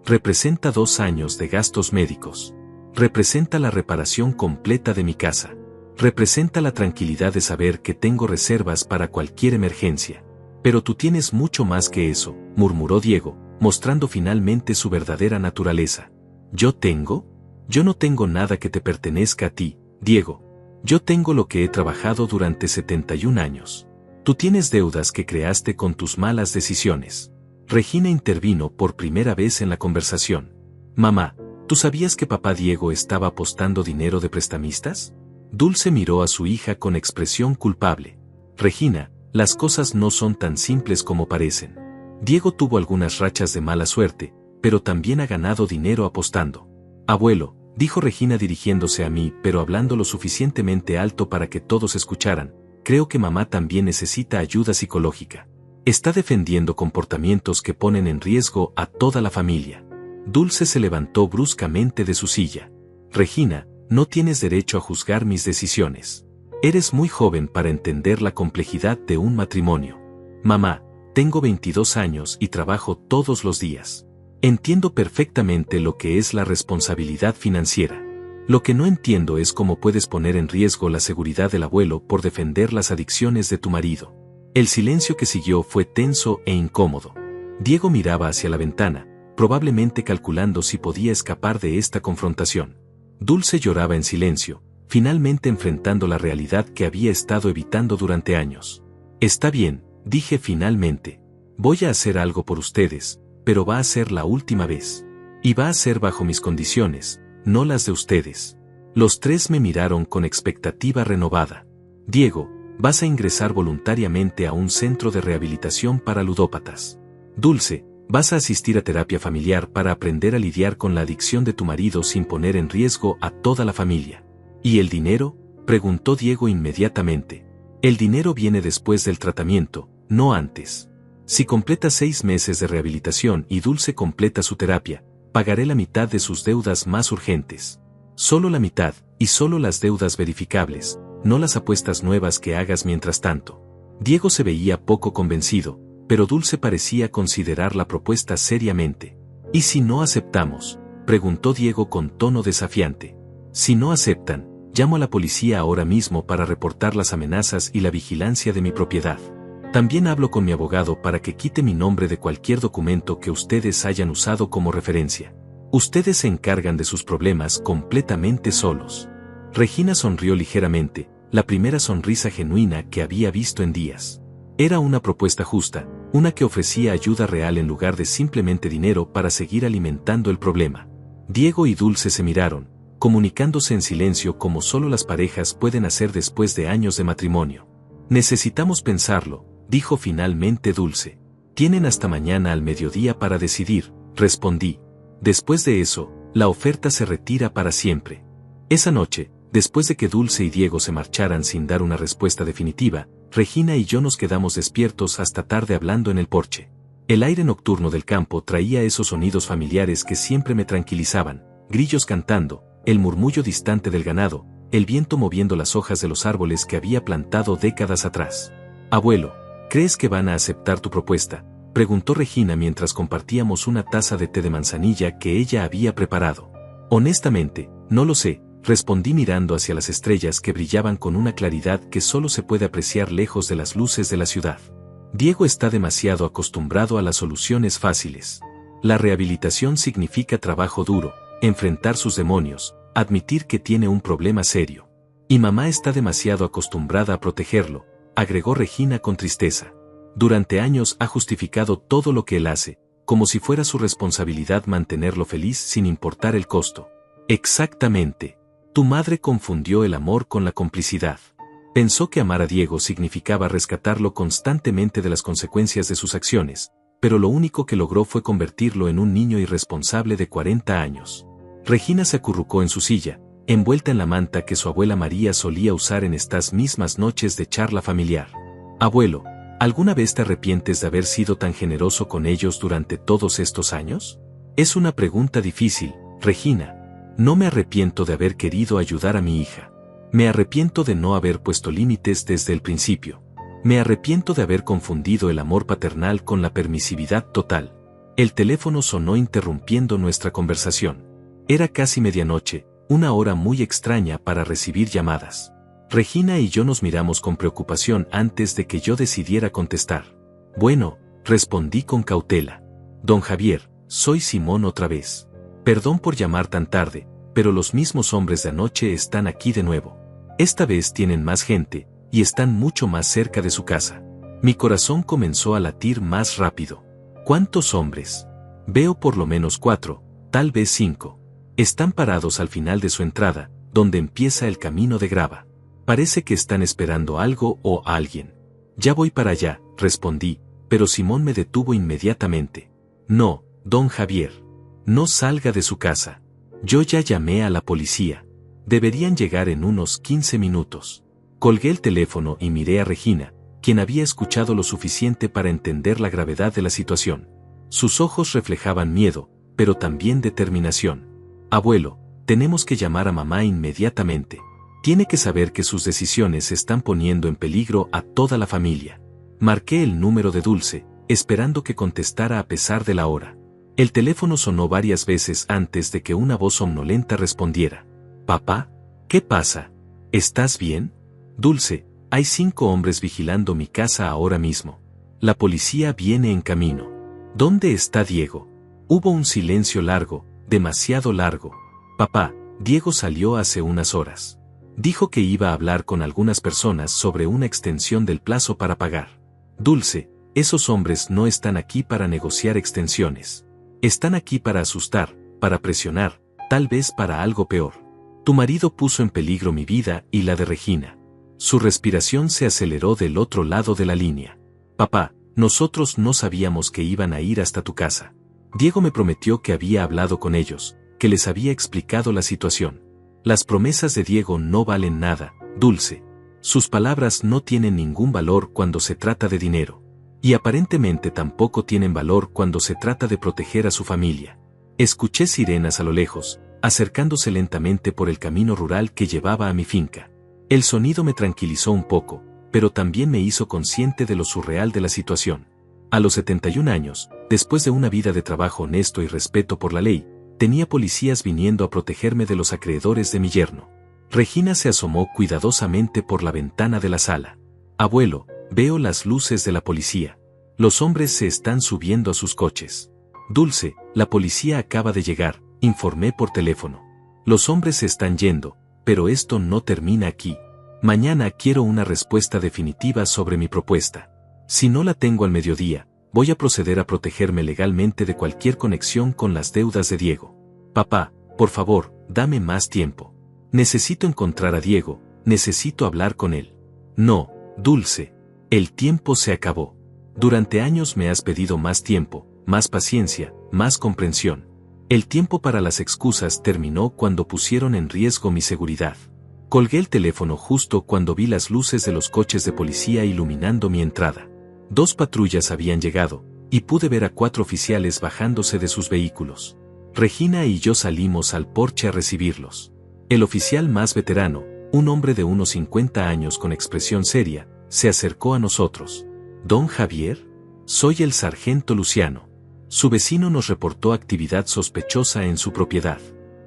Representa 2 años de gastos médicos. Representa la reparación completa de mi casa. Representa la tranquilidad de saber que tengo reservas para cualquier emergencia. Pero tú tienes mucho más que eso, murmuró Diego, mostrando finalmente su verdadera naturaleza. ¿Yo tengo? Yo no tengo nada que te pertenezca a ti, Diego. Yo tengo lo que he trabajado durante 71 años. Tú tienes deudas que creaste con tus malas decisiones. Regina intervino por primera vez en la conversación. Mamá, ¿tú sabías que papá Diego estaba apostando dinero de prestamistas? Dulce miró a su hija con expresión culpable. Regina, las cosas no son tan simples como parecen. Diego tuvo algunas rachas de mala suerte, pero también ha ganado dinero apostando. Abuelo, dijo Regina dirigiéndose a mí pero hablando lo suficientemente alto para que todos escucharan, creo que mamá también necesita ayuda psicológica. Está defendiendo comportamientos que ponen en riesgo a toda la familia. Dulce se levantó bruscamente de su silla. Regina, no tienes derecho a juzgar mis decisiones. Eres muy joven para entender la complejidad de un matrimonio. Mamá, tengo 22 años y trabajo todos los días. Entiendo perfectamente lo que es la responsabilidad financiera. Lo que no entiendo es cómo puedes poner en riesgo la seguridad del abuelo por defender las adicciones de tu marido. El silencio que siguió fue tenso e incómodo. Diego miraba hacia la ventana, probablemente calculando si podía escapar de esta confrontación. Dulce lloraba en silencio, finalmente enfrentando la realidad que había estado evitando durante años. Está bien, dije finalmente. Voy a hacer algo por ustedes, pero va a ser la última vez. Y va a ser bajo mis condiciones, no las de ustedes. Los 3 me miraron con expectativa renovada. Diego, vas a ingresar voluntariamente a un centro de rehabilitación para ludópatas. Dulce, vas a asistir a terapia familiar para aprender a lidiar con la adicción de tu marido sin poner en riesgo a toda la familia. ¿Y el dinero?, preguntó Diego inmediatamente. El dinero viene después del tratamiento, no antes. Si completa 6 meses de rehabilitación y Dulce completa su terapia, pagaré la mitad de sus deudas más urgentes. Solo la mitad, y solo las deudas verificables, no las apuestas nuevas que hagas mientras tanto. Diego se veía poco convencido, pero Dulce parecía considerar la propuesta seriamente. ¿Y si no aceptamos?, preguntó Diego con tono desafiante. Si no aceptan, llamo a la policía ahora mismo para reportar las amenazas y la vigilancia de mi propiedad. También hablo con mi abogado para que quite mi nombre de cualquier documento que ustedes hayan usado como referencia. Ustedes se encargan de sus problemas completamente solos. Regina sonrió ligeramente, la primera sonrisa genuina que había visto en días. Era una propuesta justa, una que ofrecía ayuda real en lugar de simplemente dinero para seguir alimentando el problema. Diego y Dulce se miraron, comunicándose en silencio como solo las parejas pueden hacer después de años de matrimonio. Necesitamos pensarlo, dijo finalmente Dulce. Tienen hasta mañana al mediodía para decidir, respondí. Después de eso, la oferta se retira para siempre. Esa noche, después de que Dulce y Diego se marcharan sin dar una respuesta definitiva, Regina y yo nos quedamos despiertos hasta tarde hablando en el porche. El aire nocturno del campo traía esos sonidos familiares que siempre me tranquilizaban, grillos cantando, el murmullo distante del ganado, el viento moviendo las hojas de los árboles que había plantado décadas atrás. Abuelo, ¿crees que van a aceptar tu propuesta?, preguntó Regina mientras compartíamos una taza de té de manzanilla que ella había preparado. Honestamente, no lo sé, respondí mirando hacia las estrellas que brillaban con una claridad que solo se puede apreciar lejos de las luces de la ciudad. Diego está demasiado acostumbrado a las soluciones fáciles. La rehabilitación significa trabajo duro, enfrentar sus demonios, admitir que tiene un problema serio. Y mamá está demasiado acostumbrada a protegerlo, agregó Regina con tristeza. Durante años ha justificado todo lo que él hace, como si fuera su responsabilidad mantenerlo feliz sin importar el costo. Exactamente. Tu madre confundió el amor con la complicidad. Pensó que amar a Diego significaba rescatarlo constantemente de las consecuencias de sus acciones, pero lo único que logró fue convertirlo en un niño irresponsable de 40 años. Regina se acurrucó en su silla, envuelta en la manta que su abuela María solía usar en estas mismas noches de charla familiar. Abuelo, ¿alguna vez te arrepientes de haber sido tan generoso con ellos durante todos estos años? Es una pregunta difícil, Regina. No me arrepiento de haber querido ayudar a mi hija. Me arrepiento de no haber puesto límites desde el principio. Me arrepiento de haber confundido el amor paternal con la permisividad total. El teléfono sonó interrumpiendo nuestra conversación. Era casi medianoche, una hora muy extraña para recibir llamadas. Regina y yo nos miramos con preocupación antes de que yo decidiera contestar. Bueno, respondí con cautela. Don Javier, soy Simón otra vez. Perdón por llamar tan tarde, pero los mismos hombres de anoche están aquí de nuevo. Esta vez tienen más gente, y están mucho más cerca de su casa. Mi corazón comenzó a latir más rápido. ¿Cuántos hombres? Veo por lo menos 4, tal vez 5. Están parados al final de su entrada, donde empieza el camino de grava. Parece que están esperando algo o a alguien. Ya voy para allá, respondí, pero Simón me detuvo inmediatamente. No, don Javier. No salga de su casa. Yo ya llamé a la policía. Deberían llegar en unos 15 minutos. Colgué el teléfono y miré a Regina, quien había escuchado lo suficiente para entender la gravedad de la situación. Sus ojos reflejaban miedo, pero también determinación. Abuelo, tenemos que llamar a mamá inmediatamente. Tiene que saber que sus decisiones están poniendo en peligro a toda la familia. Marqué el número de Dulce, esperando que contestara a pesar de la hora. El teléfono sonó varias veces antes de que una voz somnolenta respondiera. «Papá, ¿qué pasa? ¿Estás bien?» «Dulce, hay 5 hombres vigilando mi casa ahora mismo. La policía viene en camino. ¿Dónde está Diego?» Hubo un silencio largo, demasiado largo. «Papá, Diego salió hace unas horas. Dijo que iba a hablar con algunas personas sobre una extensión del plazo para pagar. Dulce, esos hombres no están aquí para negociar extensiones. Están aquí para asustar, para presionar, tal vez para algo peor. Tu marido puso en peligro mi vida y la de Regina». Su respiración se aceleró del otro lado de la línea. «Papá, nosotros no sabíamos que iban a ir hasta tu casa. Diego me prometió que había hablado con ellos, que les había explicado la situación. Las promesas de Diego no valen nada, Dulce. Sus palabras no tienen ningún valor cuando se trata de dinero. Y aparentemente tampoco tienen valor cuando se trata de proteger a su familia». Escuché sirenas a lo lejos, acercándose lentamente por el camino rural que llevaba a mi finca. El sonido me tranquilizó un poco, pero también me hizo consciente de lo surreal de la situación. A los 71 años, después de una vida de trabajo honesto y respeto por la ley, tenía policías viniendo a protegerme de los acreedores de mi yerno. Regina se asomó cuidadosamente por la ventana de la sala. Abuelo, veo las luces de la policía. Los hombres se están subiendo a sus coches. Dulce, la policía acaba de llegar, informé por teléfono. Los hombres se están yendo, pero esto no termina aquí. Mañana quiero una respuesta definitiva sobre mi propuesta. Si no la tengo al mediodía, voy a proceder a protegerme legalmente de cualquier conexión con las deudas de Diego. Papá, por favor, dame más tiempo. Necesito encontrar a Diego, necesito hablar con él. No, Dulce, el tiempo se acabó. Durante años me has pedido más tiempo, más paciencia, más comprensión. El tiempo para las excusas terminó cuando pusieron en riesgo mi seguridad. Colgué el teléfono justo cuando vi las luces de los coches de policía iluminando mi entrada. 2 patrullas habían llegado, y pude ver a 4 oficiales bajándose de sus vehículos. Regina y yo salimos al porche a recibirlos. El oficial más veterano, un hombre de unos 50 años con expresión seria, se acercó a nosotros. ¿Don Javier? Soy el sargento Luciano. Su vecino nos reportó actividad sospechosa en su propiedad.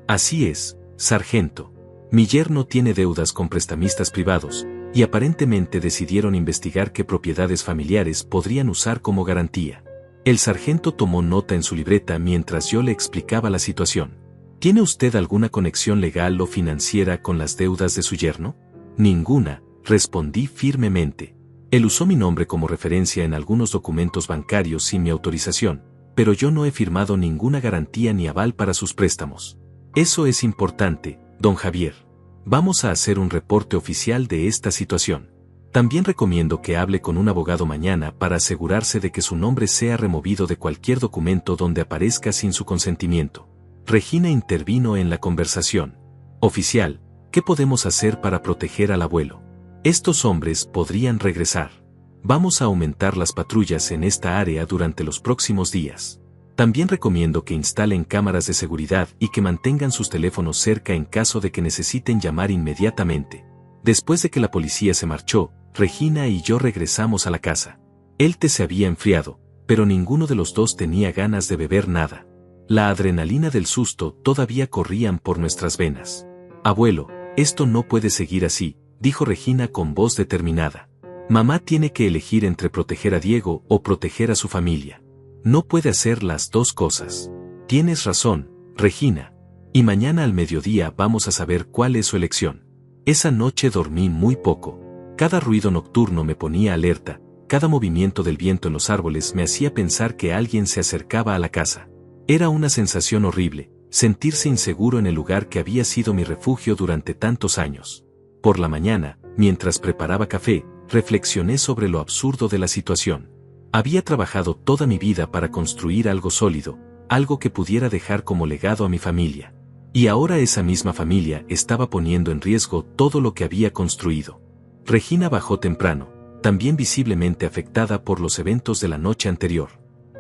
Así es, sargento. Mi yerno tiene deudas con prestamistas privados, y aparentemente decidieron investigar qué propiedades familiares podrían usar como garantía. El sargento tomó nota en su libreta mientras yo le explicaba la situación. ¿Tiene usted alguna conexión legal o financiera con las deudas de su yerno? Ninguna, respondí firmemente. Él usó mi nombre como referencia en algunos documentos bancarios sin mi autorización, pero yo no he firmado ninguna garantía ni aval para sus préstamos. Eso es importante, don Javier. Vamos a hacer un reporte oficial de esta situación. También recomiendo que hable con un abogado mañana para asegurarse de que su nombre sea removido de cualquier documento donde aparezca sin su consentimiento. Regina intervino en la conversación. Oficial, ¿qué podemos hacer para proteger al abuelo? Estos hombres podrían regresar. Vamos a aumentar las patrullas en esta área durante los próximos días. También recomiendo que instalen cámaras de seguridad y que mantengan sus teléfonos cerca en caso de que necesiten llamar inmediatamente. Después de que la policía se marchó, Regina y yo regresamos a la casa. El té se había enfriado, pero ninguno de los dos tenía ganas de beber nada. La adrenalina del susto todavía corrían por nuestras venas. Abuelo, esto no puede seguir así, dijo Regina con voz determinada. Mamá tiene que elegir entre proteger a Diego o proteger a su familia. No puede hacer las dos cosas. Tienes razón, Regina. Y mañana al mediodía vamos a saber cuál es su elección. Esa noche dormí muy poco. Cada ruido nocturno me ponía alerta, cada movimiento del viento en los árboles me hacía pensar que alguien se acercaba a la casa. Era una sensación horrible, sentirse inseguro en el lugar que había sido mi refugio durante tantos años. Por la mañana, mientras preparaba café, reflexioné sobre lo absurdo de la situación. Había trabajado toda mi vida para construir algo sólido, algo que pudiera dejar como legado a mi familia. Y ahora esa misma familia estaba poniendo en riesgo todo lo que había construido. Regina bajó temprano, también visiblemente afectada por los eventos de la noche anterior.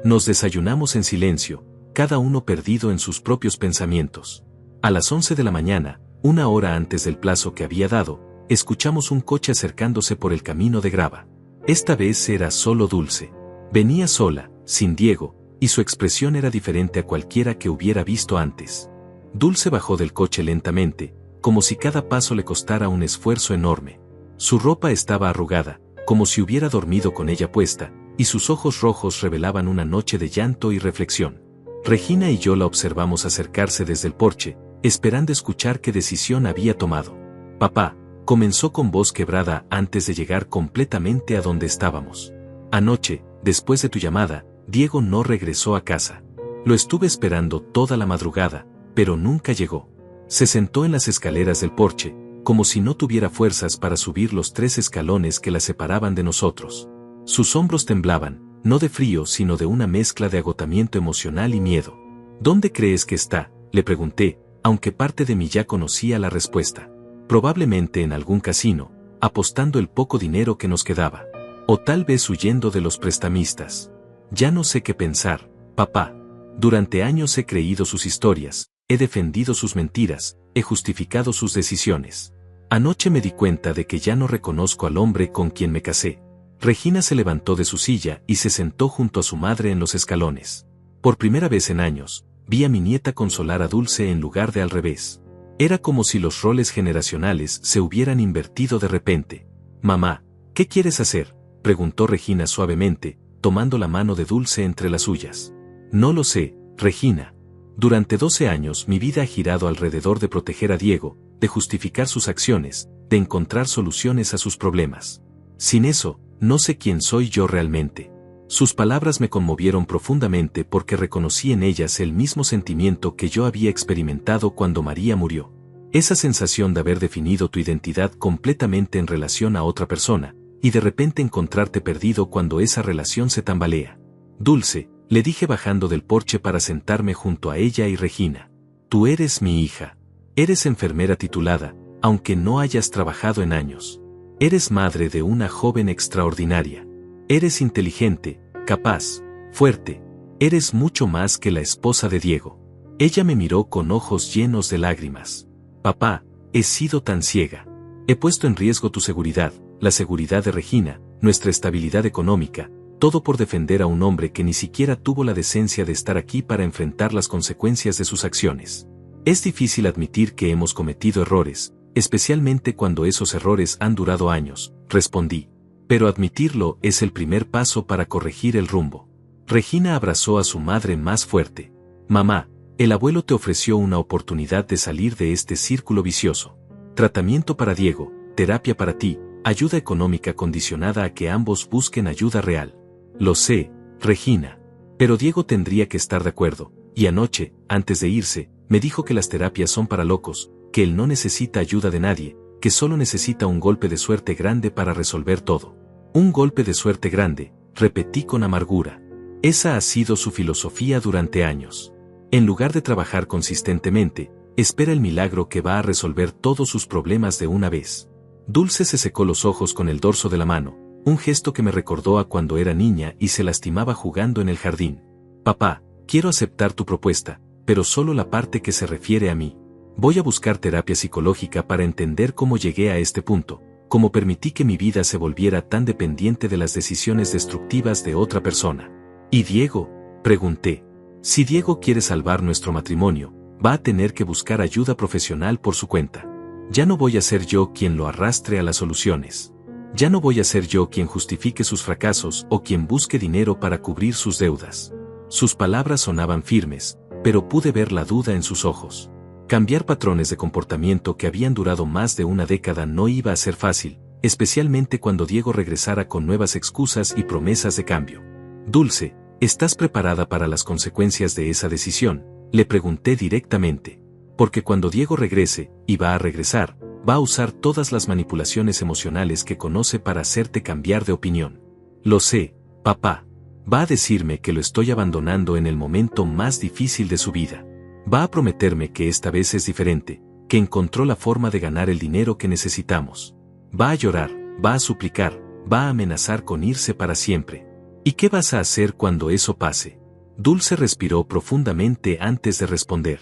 Nos desayunamos en silencio, cada uno perdido en sus propios pensamientos. A las 11 de la mañana, una hora antes del plazo que había dado, escuchamos un coche acercándose por el camino de grava. Esta vez era solo Dulce. Venía sola, sin Diego, y su expresión era diferente a cualquiera que hubiera visto antes. Dulce bajó del coche lentamente, como si cada paso le costara un esfuerzo enorme. Su ropa estaba arrugada, como si hubiera dormido con ella puesta, y sus ojos rojos revelaban una noche de llanto y reflexión. Regina y yo la observamos acercarse desde el porche, esperando escuchar qué decisión había tomado. Papá, comenzó con voz quebrada antes de llegar completamente a donde estábamos. Anoche, después de tu llamada, Diego no regresó a casa. Lo estuve esperando toda la madrugada, pero nunca llegó. Se sentó en las escaleras del porche, como si no tuviera fuerzas para subir los 3 escalones que la separaban de nosotros. Sus hombros temblaban, no de frío sino de una mezcla de agotamiento emocional y miedo. ¿Dónde crees que está?, le pregunté, aunque parte de mí ya conocía la respuesta. Probablemente en algún casino, apostando el poco dinero que nos quedaba. O tal vez huyendo de los prestamistas. Ya no sé qué pensar, papá. Durante años he creído sus historias, he defendido sus mentiras, he justificado sus decisiones. Anoche me di cuenta de que ya no reconozco al hombre con quien me casé. Regina se levantó de su silla y se sentó junto a su madre en los escalones. Por primera vez en años, vi a mi nieta consolar a Dulce en lugar de al revés. Era como si los roles generacionales se hubieran invertido de repente. «Mamá, ¿qué quieres hacer?», preguntó Regina suavemente, tomando la mano de Dulce entre las suyas. «No lo sé, Regina. Durante 12 años mi vida ha girado alrededor de proteger a Diego, de justificar sus acciones, de encontrar soluciones a sus problemas. Sin eso, no sé quién soy yo realmente». Sus palabras me conmovieron profundamente porque reconocí en ellas el mismo sentimiento que yo había experimentado cuando María murió. Esa sensación de haber definido tu identidad completamente en relación a otra persona, y de repente encontrarte perdido cuando esa relación se tambalea. «Dulce», le dije bajando del porche para sentarme junto a ella y Regina. «Tú eres mi hija. Eres enfermera titulada, aunque no hayas trabajado en años. Eres madre de una joven extraordinaria. Eres inteligente, capaz, fuerte. Eres mucho más que la esposa de Diego». Ella me miró con ojos llenos de lágrimas. «Papá, he sido tan ciega. He puesto en riesgo tu seguridad, la seguridad de Regina, nuestra estabilidad económica, todo por defender a un hombre que ni siquiera tuvo la decencia de estar aquí para enfrentar las consecuencias de sus acciones. Es difícil admitir que hemos cometido errores, especialmente cuando esos errores han durado años», respondí. «Pero admitirlo es el primer paso para corregir el rumbo». Regina abrazó a su madre más fuerte. «Mamá, el abuelo te ofreció una oportunidad de salir de este círculo vicioso. Tratamiento para Diego, terapia para ti, ayuda económica condicionada a que ambos busquen ayuda real». «Lo sé, Regina. Pero Diego tendría que estar de acuerdo, y anoche, antes de irse, me dijo que las terapias son para locos, que él no necesita ayuda de nadie, que solo necesita un golpe de suerte grande para resolver todo». «Un golpe de suerte grande», repetí con amargura. Esa ha sido su filosofía durante años. En lugar de trabajar consistentemente, espera el milagro que va a resolver todos sus problemas de una vez. Dulce se secó los ojos con el dorso de la mano, un gesto que me recordó a cuando era niña y se lastimaba jugando en el jardín. «Papá, quiero aceptar tu propuesta, pero solo la parte que se refiere a mí. Voy a buscar terapia psicológica para entender cómo llegué a este punto, cómo permití que mi vida se volviera tan dependiente de las decisiones destructivas de otra persona». «¿Y Diego?», pregunté. «Si Diego quiere salvar nuestro matrimonio, va a tener que buscar ayuda profesional por su cuenta. Ya no voy a ser yo quien lo arrastre a las soluciones. Ya no voy a ser yo quien justifique sus fracasos o quien busque dinero para cubrir sus deudas». Sus palabras sonaban firmes, pero pude ver la duda en sus ojos. Cambiar patrones de comportamiento que habían durado más de una década no iba a ser fácil, especialmente cuando Diego regresara con nuevas excusas y promesas de cambio. «Dulce, ¿estás preparada para las consecuencias de esa decisión?», le pregunté directamente. «Porque cuando Diego regrese, y va a regresar, va a usar todas las manipulaciones emocionales que conoce para hacerte cambiar de opinión». «Lo sé, papá. Va a decirme que lo estoy abandonando en el momento más difícil de su vida. Va a prometerme que esta vez es diferente, que encontró la forma de ganar el dinero que necesitamos. Va a llorar, va a suplicar, va a amenazar con irse para siempre. ¿Y qué vas a hacer cuando eso pase?». Dulce respiró profundamente antes de responder.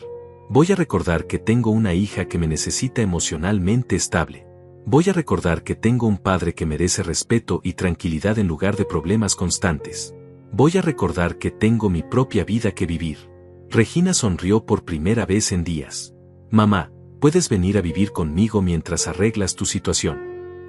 «Voy a recordar que tengo una hija que me necesita emocionalmente estable. Voy a recordar que tengo un padre que merece respeto y tranquilidad en lugar de problemas constantes. Voy a recordar que tengo mi propia vida que vivir». Regina sonrió por primera vez en días. «Mamá, puedes venir a vivir conmigo mientras arreglas tu situación.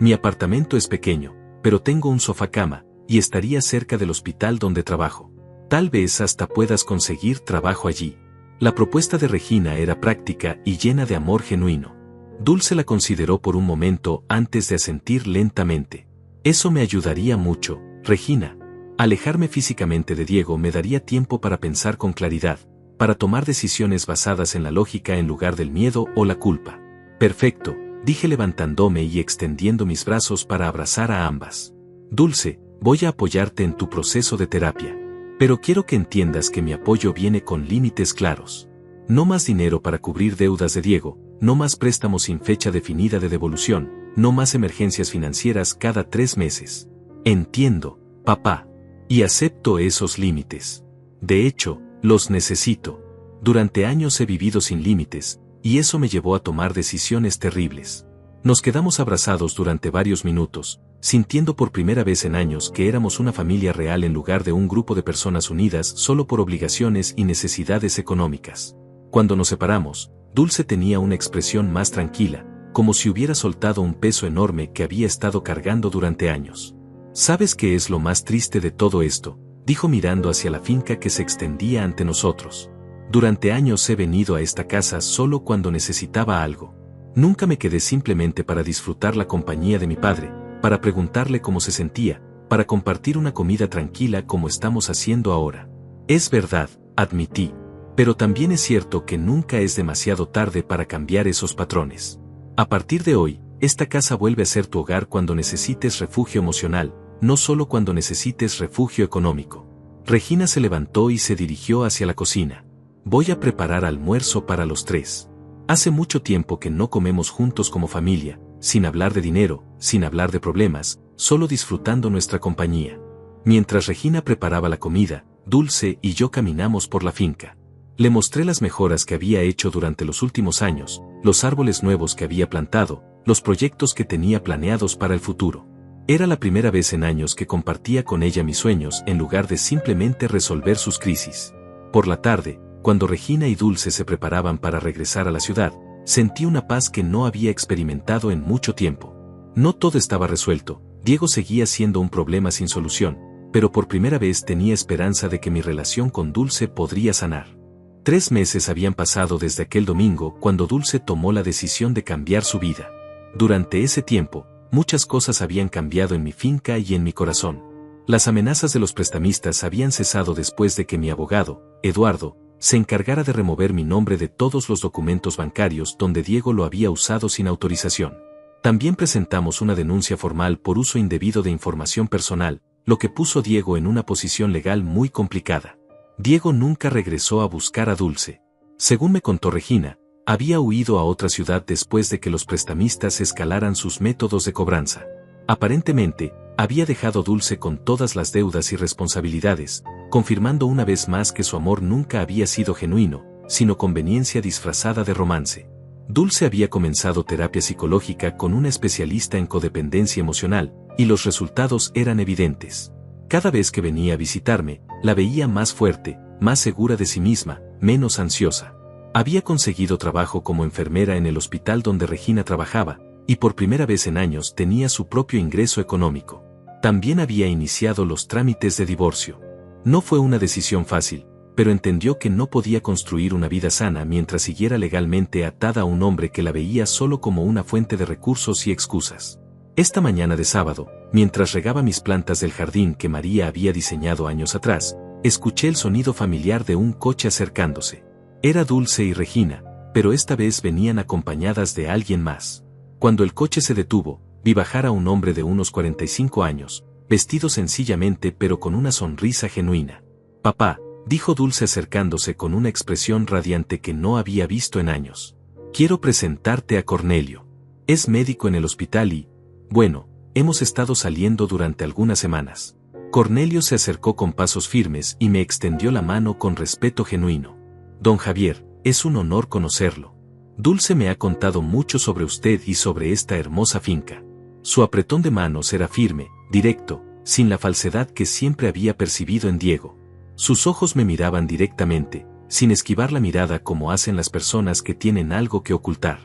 Mi apartamento es pequeño, pero tengo un sofá-cama, y estaría cerca del hospital donde trabajo. Tal vez hasta puedas conseguir trabajo allí». La propuesta de Regina era práctica y llena de amor genuino. Dulce la consideró por un momento antes de asentir lentamente. «Eso me ayudaría mucho, Regina. Alejarme físicamente de Diego me daría tiempo para pensar con claridad, para tomar decisiones basadas en la lógica en lugar del miedo o la culpa». «Perfecto», dije levantándome y extendiendo mis brazos para abrazar a ambas. «Dulce, voy a apoyarte en tu proceso de terapia. Pero quiero que entiendas que mi apoyo viene con límites claros. No más dinero para cubrir deudas de Diego, no más préstamos sin fecha definida de devolución, no más emergencias financieras cada 3 meses. Entiendo, papá. Y acepto esos límites. De hecho, los necesito. Durante años he vivido sin límites, y eso me llevó a tomar decisiones terribles. Nos quedamos abrazados durante varios minutos, sintiendo por primera vez en años que éramos una familia real en lugar de un grupo de personas unidas solo por obligaciones y necesidades económicas. Cuando nos separamos, Dulce tenía una expresión más tranquila, como si hubiera soltado un peso enorme que había estado cargando durante años. ¿Sabes qué es lo más triste de todo esto?, dijo mirando hacia la finca que se extendía ante nosotros. Durante años he venido a esta casa solo cuando necesitaba algo. Nunca me quedé simplemente para disfrutar la compañía de mi padre, para preguntarle cómo se sentía, para compartir una comida tranquila como estamos haciendo ahora. Es verdad, admití. Pero también es cierto que nunca es demasiado tarde para cambiar esos patrones. A partir de hoy, esta casa vuelve a ser tu hogar cuando necesites refugio emocional, no solo cuando necesites refugio económico. Regina se levantó y se dirigió hacia la cocina. Voy a preparar almuerzo para los tres. Hace mucho tiempo que no comemos juntos como familia, sin hablar de dinero, sin hablar de problemas, solo disfrutando nuestra compañía. Mientras Regina preparaba la comida, Dulce y yo caminamos por la finca. Le mostré las mejoras que había hecho durante los últimos años, los árboles nuevos que había plantado, los proyectos que tenía planeados para el futuro. Era la primera vez en años que compartía con ella mis sueños en lugar de simplemente resolver sus crisis. Por la tarde, cuando Regina y Dulce se preparaban para regresar a la ciudad, sentí una paz que no había experimentado en mucho tiempo. No todo estaba resuelto, Diego seguía siendo un problema sin solución, pero por primera vez tenía esperanza de que mi relación con Dulce podría sanar. 3 meses habían pasado desde aquel domingo cuando Dulce tomó la decisión de cambiar su vida. Durante ese tiempo, muchas cosas habían cambiado en mi finca y en mi corazón. Las amenazas de los prestamistas habían cesado después de que mi abogado, Eduardo, se encargara de remover mi nombre de todos los documentos bancarios donde Diego lo había usado sin autorización. También presentamos una denuncia formal por uso indebido de información personal, lo que puso a Diego en una posición legal muy complicada. Diego nunca regresó a buscar a Dulce. Según me contó Regina, había huido a otra ciudad después de que los prestamistas escalaran sus métodos de cobranza. Aparentemente, había dejado Dulce con todas las deudas y responsabilidades, confirmando una vez más que su amor nunca había sido genuino, sino conveniencia disfrazada de romance. Dulce había comenzado terapia psicológica con una especialista en codependencia emocional, y los resultados eran evidentes. Cada vez que venía a visitarme, la veía más fuerte, más segura de sí misma, menos ansiosa. Había conseguido trabajo como enfermera en el hospital donde Regina trabajaba, y por primera vez en años tenía su propio ingreso económico. También había iniciado los trámites de divorcio. No fue una decisión fácil, pero entendió que no podía construir una vida sana mientras siguiera legalmente atada a un hombre que la veía solo como una fuente de recursos y excusas. Esta mañana de sábado, mientras regaba mis plantas del jardín que María había diseñado años atrás, escuché el sonido familiar de un coche acercándose. Era Dulce y Regina, pero esta vez venían acompañadas de alguien más. Cuando el coche se detuvo, vi bajar a un hombre de unos 45 años, vestido sencillamente pero con una sonrisa genuina. «Papá», dijo Dulce acercándose con una expresión radiante que no había visto en años. «Quiero presentarte a Cornelio. Es médico en el hospital y, bueno, hemos estado saliendo durante algunas semanas». Cornelio se acercó con pasos firmes y me extendió la mano con respeto genuino. «Don Javier, es un honor conocerlo. Dulce me ha contado mucho sobre usted y sobre esta hermosa finca». Su apretón de manos era firme, directo, sin la falsedad que siempre había percibido en Diego. Sus ojos me miraban directamente, sin esquivar la mirada como hacen las personas que tienen algo que ocultar.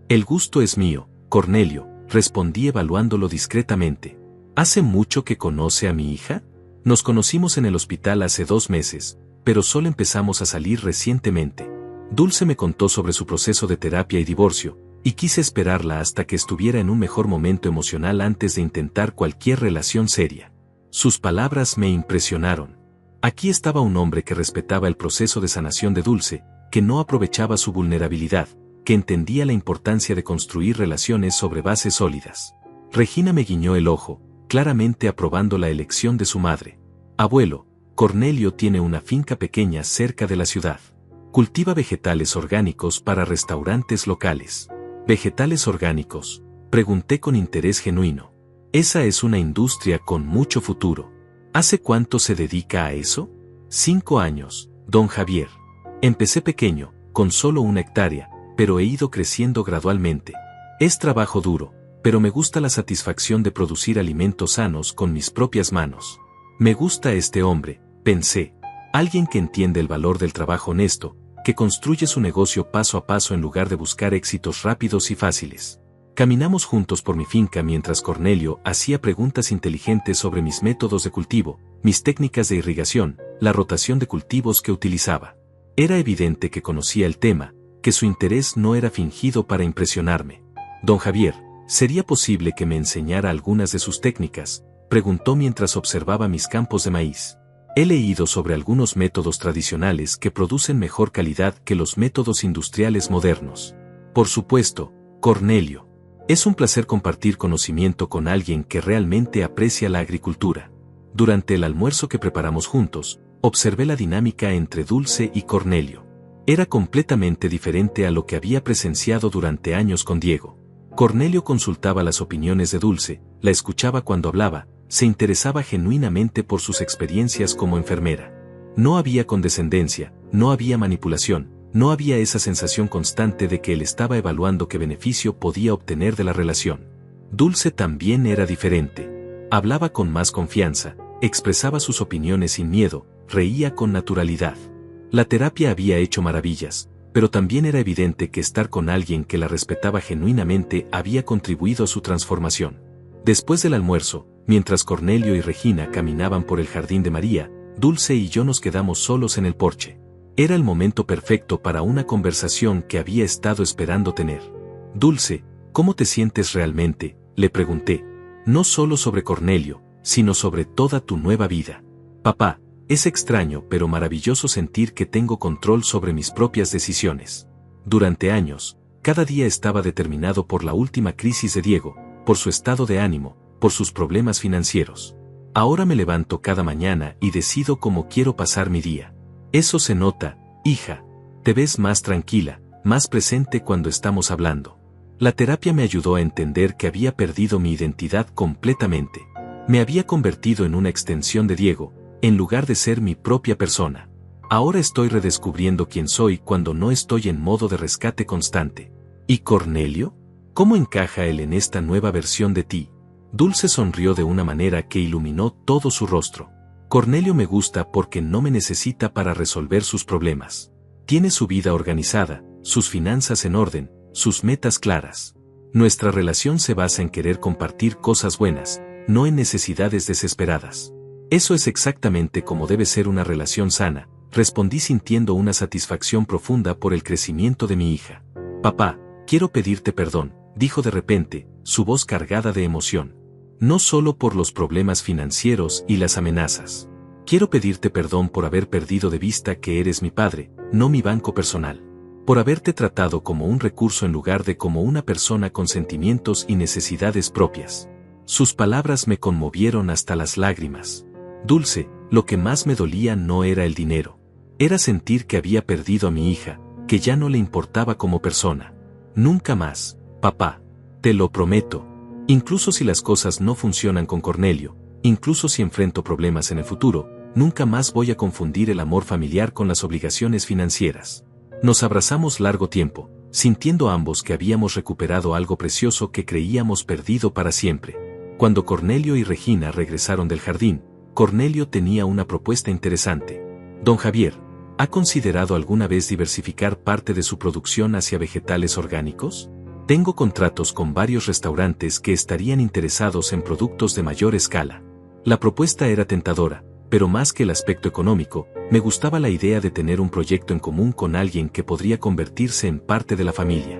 «El gusto es mío, Cornelio», respondí evaluándolo discretamente. «¿Hace mucho que conoce a mi hija?» Nos conocimos en el hospital hace 2 meses, pero solo empezamos a salir recientemente. Dulce me contó sobre su proceso de terapia y divorcio, y quise esperarla hasta que estuviera en un mejor momento emocional antes de intentar cualquier relación seria. Sus palabras me impresionaron. Aquí estaba un hombre que respetaba el proceso de sanación de Dulce, que no aprovechaba su vulnerabilidad, que entendía la importancia de construir relaciones sobre bases sólidas. Regina me guiñó el ojo, claramente aprobando la elección de su madre. «Abuelo, Cornelio tiene una finca pequeña cerca de la ciudad. Cultiva vegetales orgánicos para restaurantes locales». «¿Vegetales orgánicos?», pregunté con interés genuino. «Esa es una industria con mucho futuro. ¿Hace cuánto se dedica a eso?». 5 años, don Javier. Empecé pequeño, con solo 1 hectárea, pero he ido creciendo gradualmente. Es trabajo duro, pero me gusta la satisfacción de producir alimentos sanos con mis propias manos. Me gusta este hombre, pensé. Alguien que entiende el valor del trabajo honesto, que construye su negocio paso a paso en lugar de buscar éxitos rápidos y fáciles. Caminamos juntos por mi finca mientras Cornelio hacía preguntas inteligentes sobre mis métodos de cultivo, mis técnicas de irrigación, la rotación de cultivos que utilizaba. Era evidente que conocía el tema, que su interés no era fingido para impresionarme. Don Javier, ¿sería posible que me enseñara algunas de sus técnicas?, preguntó mientras observaba mis campos de maíz. He leído sobre algunos métodos tradicionales que producen mejor calidad que los métodos industriales modernos. Por supuesto, Cornelio. Es un placer compartir conocimiento con alguien que realmente aprecia la agricultura. Durante el almuerzo que preparamos juntos, observé la dinámica entre Dulce y Cornelio. Era completamente diferente a lo que había presenciado durante años con Diego. Cornelio consultaba las opiniones de Dulce, la escuchaba cuando hablaba, se interesaba genuinamente por sus experiencias como enfermera. No había condescendencia, no había manipulación, no había esa sensación constante de que él estaba evaluando qué beneficio podía obtener de la relación. Dulce también era diferente. Hablaba con más confianza, expresaba sus opiniones sin miedo, reía con naturalidad. La terapia había hecho maravillas, pero también era evidente que estar con alguien que la respetaba genuinamente había contribuido a su transformación. Después del almuerzo, mientras Cornelio y Regina caminaban por el jardín de María, Dulce y yo nos quedamos solos en el porche. Era el momento perfecto para una conversación que había estado esperando tener. Dulce, ¿cómo te sientes realmente?, le pregunté. No solo sobre Cornelio, sino sobre toda tu nueva vida. Papá, es extraño pero maravilloso sentir que tengo control sobre mis propias decisiones. Durante años, cada día estaba determinado por la última crisis de Diego, por su estado de ánimo, por sus problemas financieros. Ahora me levanto cada mañana y decido cómo quiero pasar mi día. Eso se nota, hija. Te ves más tranquila, más presente cuando estamos hablando. La terapia me ayudó a entender que había perdido mi identidad completamente. Me había convertido en una extensión de Diego, en lugar de ser mi propia persona. Ahora estoy redescubriendo quién soy cuando no estoy en modo de rescate constante. ¿Y Cornelio? ¿Cómo encaja él en esta nueva versión de ti? Dulce sonrió de una manera que iluminó todo su rostro. Cornelio me gusta porque no me necesita para resolver sus problemas. Tiene su vida organizada, sus finanzas en orden, sus metas claras. Nuestra relación se basa en querer compartir cosas buenas, no en necesidades desesperadas. Eso es exactamente como debe ser una relación sana, respondí sintiendo una satisfacción profunda por el crecimiento de mi hija. Papá, quiero pedirte perdón, dijo de repente, su voz cargada de emoción. No solo por los problemas financieros y las amenazas. Quiero pedirte perdón por haber perdido de vista que eres mi padre, no mi banco personal. Por haberte tratado como un recurso en lugar de como una persona con sentimientos y necesidades propias. Sus palabras me conmovieron hasta las lágrimas. Dulce, lo que más me dolía no era el dinero. Era sentir que había perdido a mi hija, que ya no le importaba como persona. Nunca más, papá. Te lo prometo. Incluso si las cosas no funcionan con Cornelio, incluso si enfrento problemas en el futuro, nunca más voy a confundir el amor familiar con las obligaciones financieras. Nos abrazamos largo tiempo, sintiendo ambos que habíamos recuperado algo precioso que creíamos perdido para siempre. Cuando Cornelio y Regina regresaron del jardín, Cornelio tenía una propuesta interesante. Don Javier, ¿ha considerado alguna vez diversificar parte de su producción hacia vegetales orgánicos? Tengo contratos con varios restaurantes que estarían interesados en productos de mayor escala. La propuesta era tentadora, pero más que el aspecto económico, me gustaba la idea de tener un proyecto en común con alguien que podría convertirse en parte de la familia.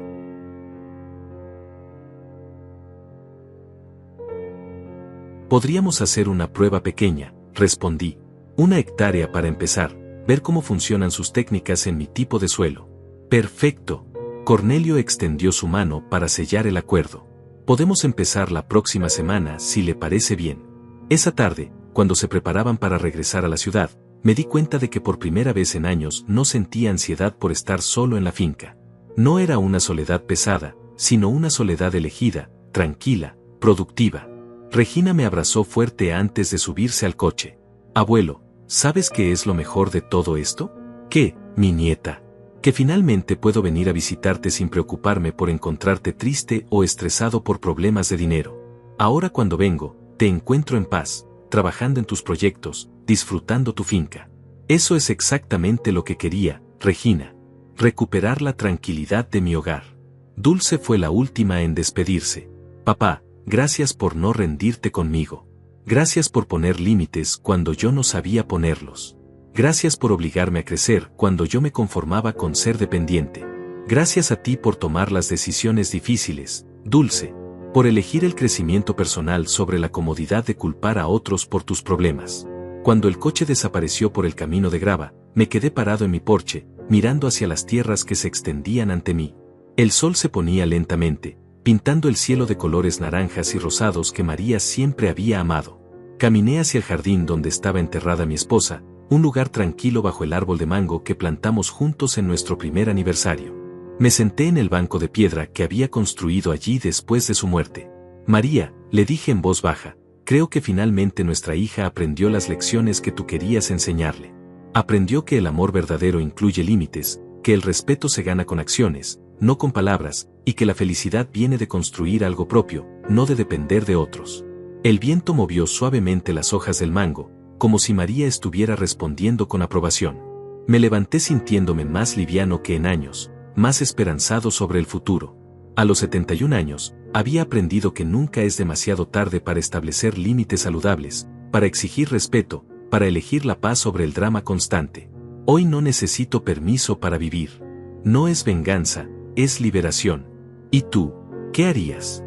Podríamos hacer una prueba pequeña, respondí. 1 hectárea para empezar, ver cómo funcionan sus técnicas en mi tipo de suelo. Perfecto. Cornelio extendió su mano para sellar el acuerdo. Podemos empezar la próxima semana si le parece bien. Esa tarde, cuando se preparaban para regresar a la ciudad, me di cuenta de que por primera vez en años no sentía ansiedad por estar solo en la finca. No era una soledad pesada, sino una soledad elegida, tranquila, productiva. Regina me abrazó fuerte antes de subirse al coche. Abuelo, ¿sabes qué es lo mejor de todo esto? ¿Qué? mi nieta. Que finalmente puedo venir a visitarte sin preocuparme por encontrarte triste o estresado por problemas de dinero. Ahora cuando vengo, te encuentro en paz, trabajando en tus proyectos, disfrutando tu finca. Eso es exactamente lo que quería, Regina. Recuperar la tranquilidad de mi hogar. Dulce fue la última en despedirse. Papá, gracias por no rendirte conmigo. Gracias por poner límites cuando yo no sabía ponerlos. Gracias por obligarme a crecer cuando yo me conformaba con ser dependiente. Gracias a ti por tomar las decisiones difíciles, Dulce, por elegir el crecimiento personal sobre la comodidad de culpar a otros por tus problemas. Cuando el coche desapareció por el camino de grava, me quedé parado en mi porche, mirando hacia las tierras que se extendían ante mí. El sol se ponía lentamente, pintando el cielo de colores naranjas y rosados que María siempre había amado. Caminé hacia el jardín donde estaba enterrada mi esposa, un lugar tranquilo bajo el árbol de mango que plantamos juntos en nuestro primer aniversario. Me senté en el banco de piedra que había construido allí después de su muerte. María, le dije en voz baja, creo que finalmente nuestra hija aprendió las lecciones que tú querías enseñarle. Aprendió que el amor verdadero incluye límites, que el respeto se gana con acciones, no con palabras, y que la felicidad viene de construir algo propio, no de depender de otros. El viento movió suavemente las hojas del mango, como si María estuviera respondiendo con aprobación. Me levanté sintiéndome más liviano que en años, más esperanzado sobre el futuro. A los 71 años, había aprendido que nunca es demasiado tarde para establecer límites saludables, para exigir respeto, para elegir la paz sobre el drama constante. Hoy no necesito permiso para vivir. No es venganza, es liberación. ¿Y tú, qué harías?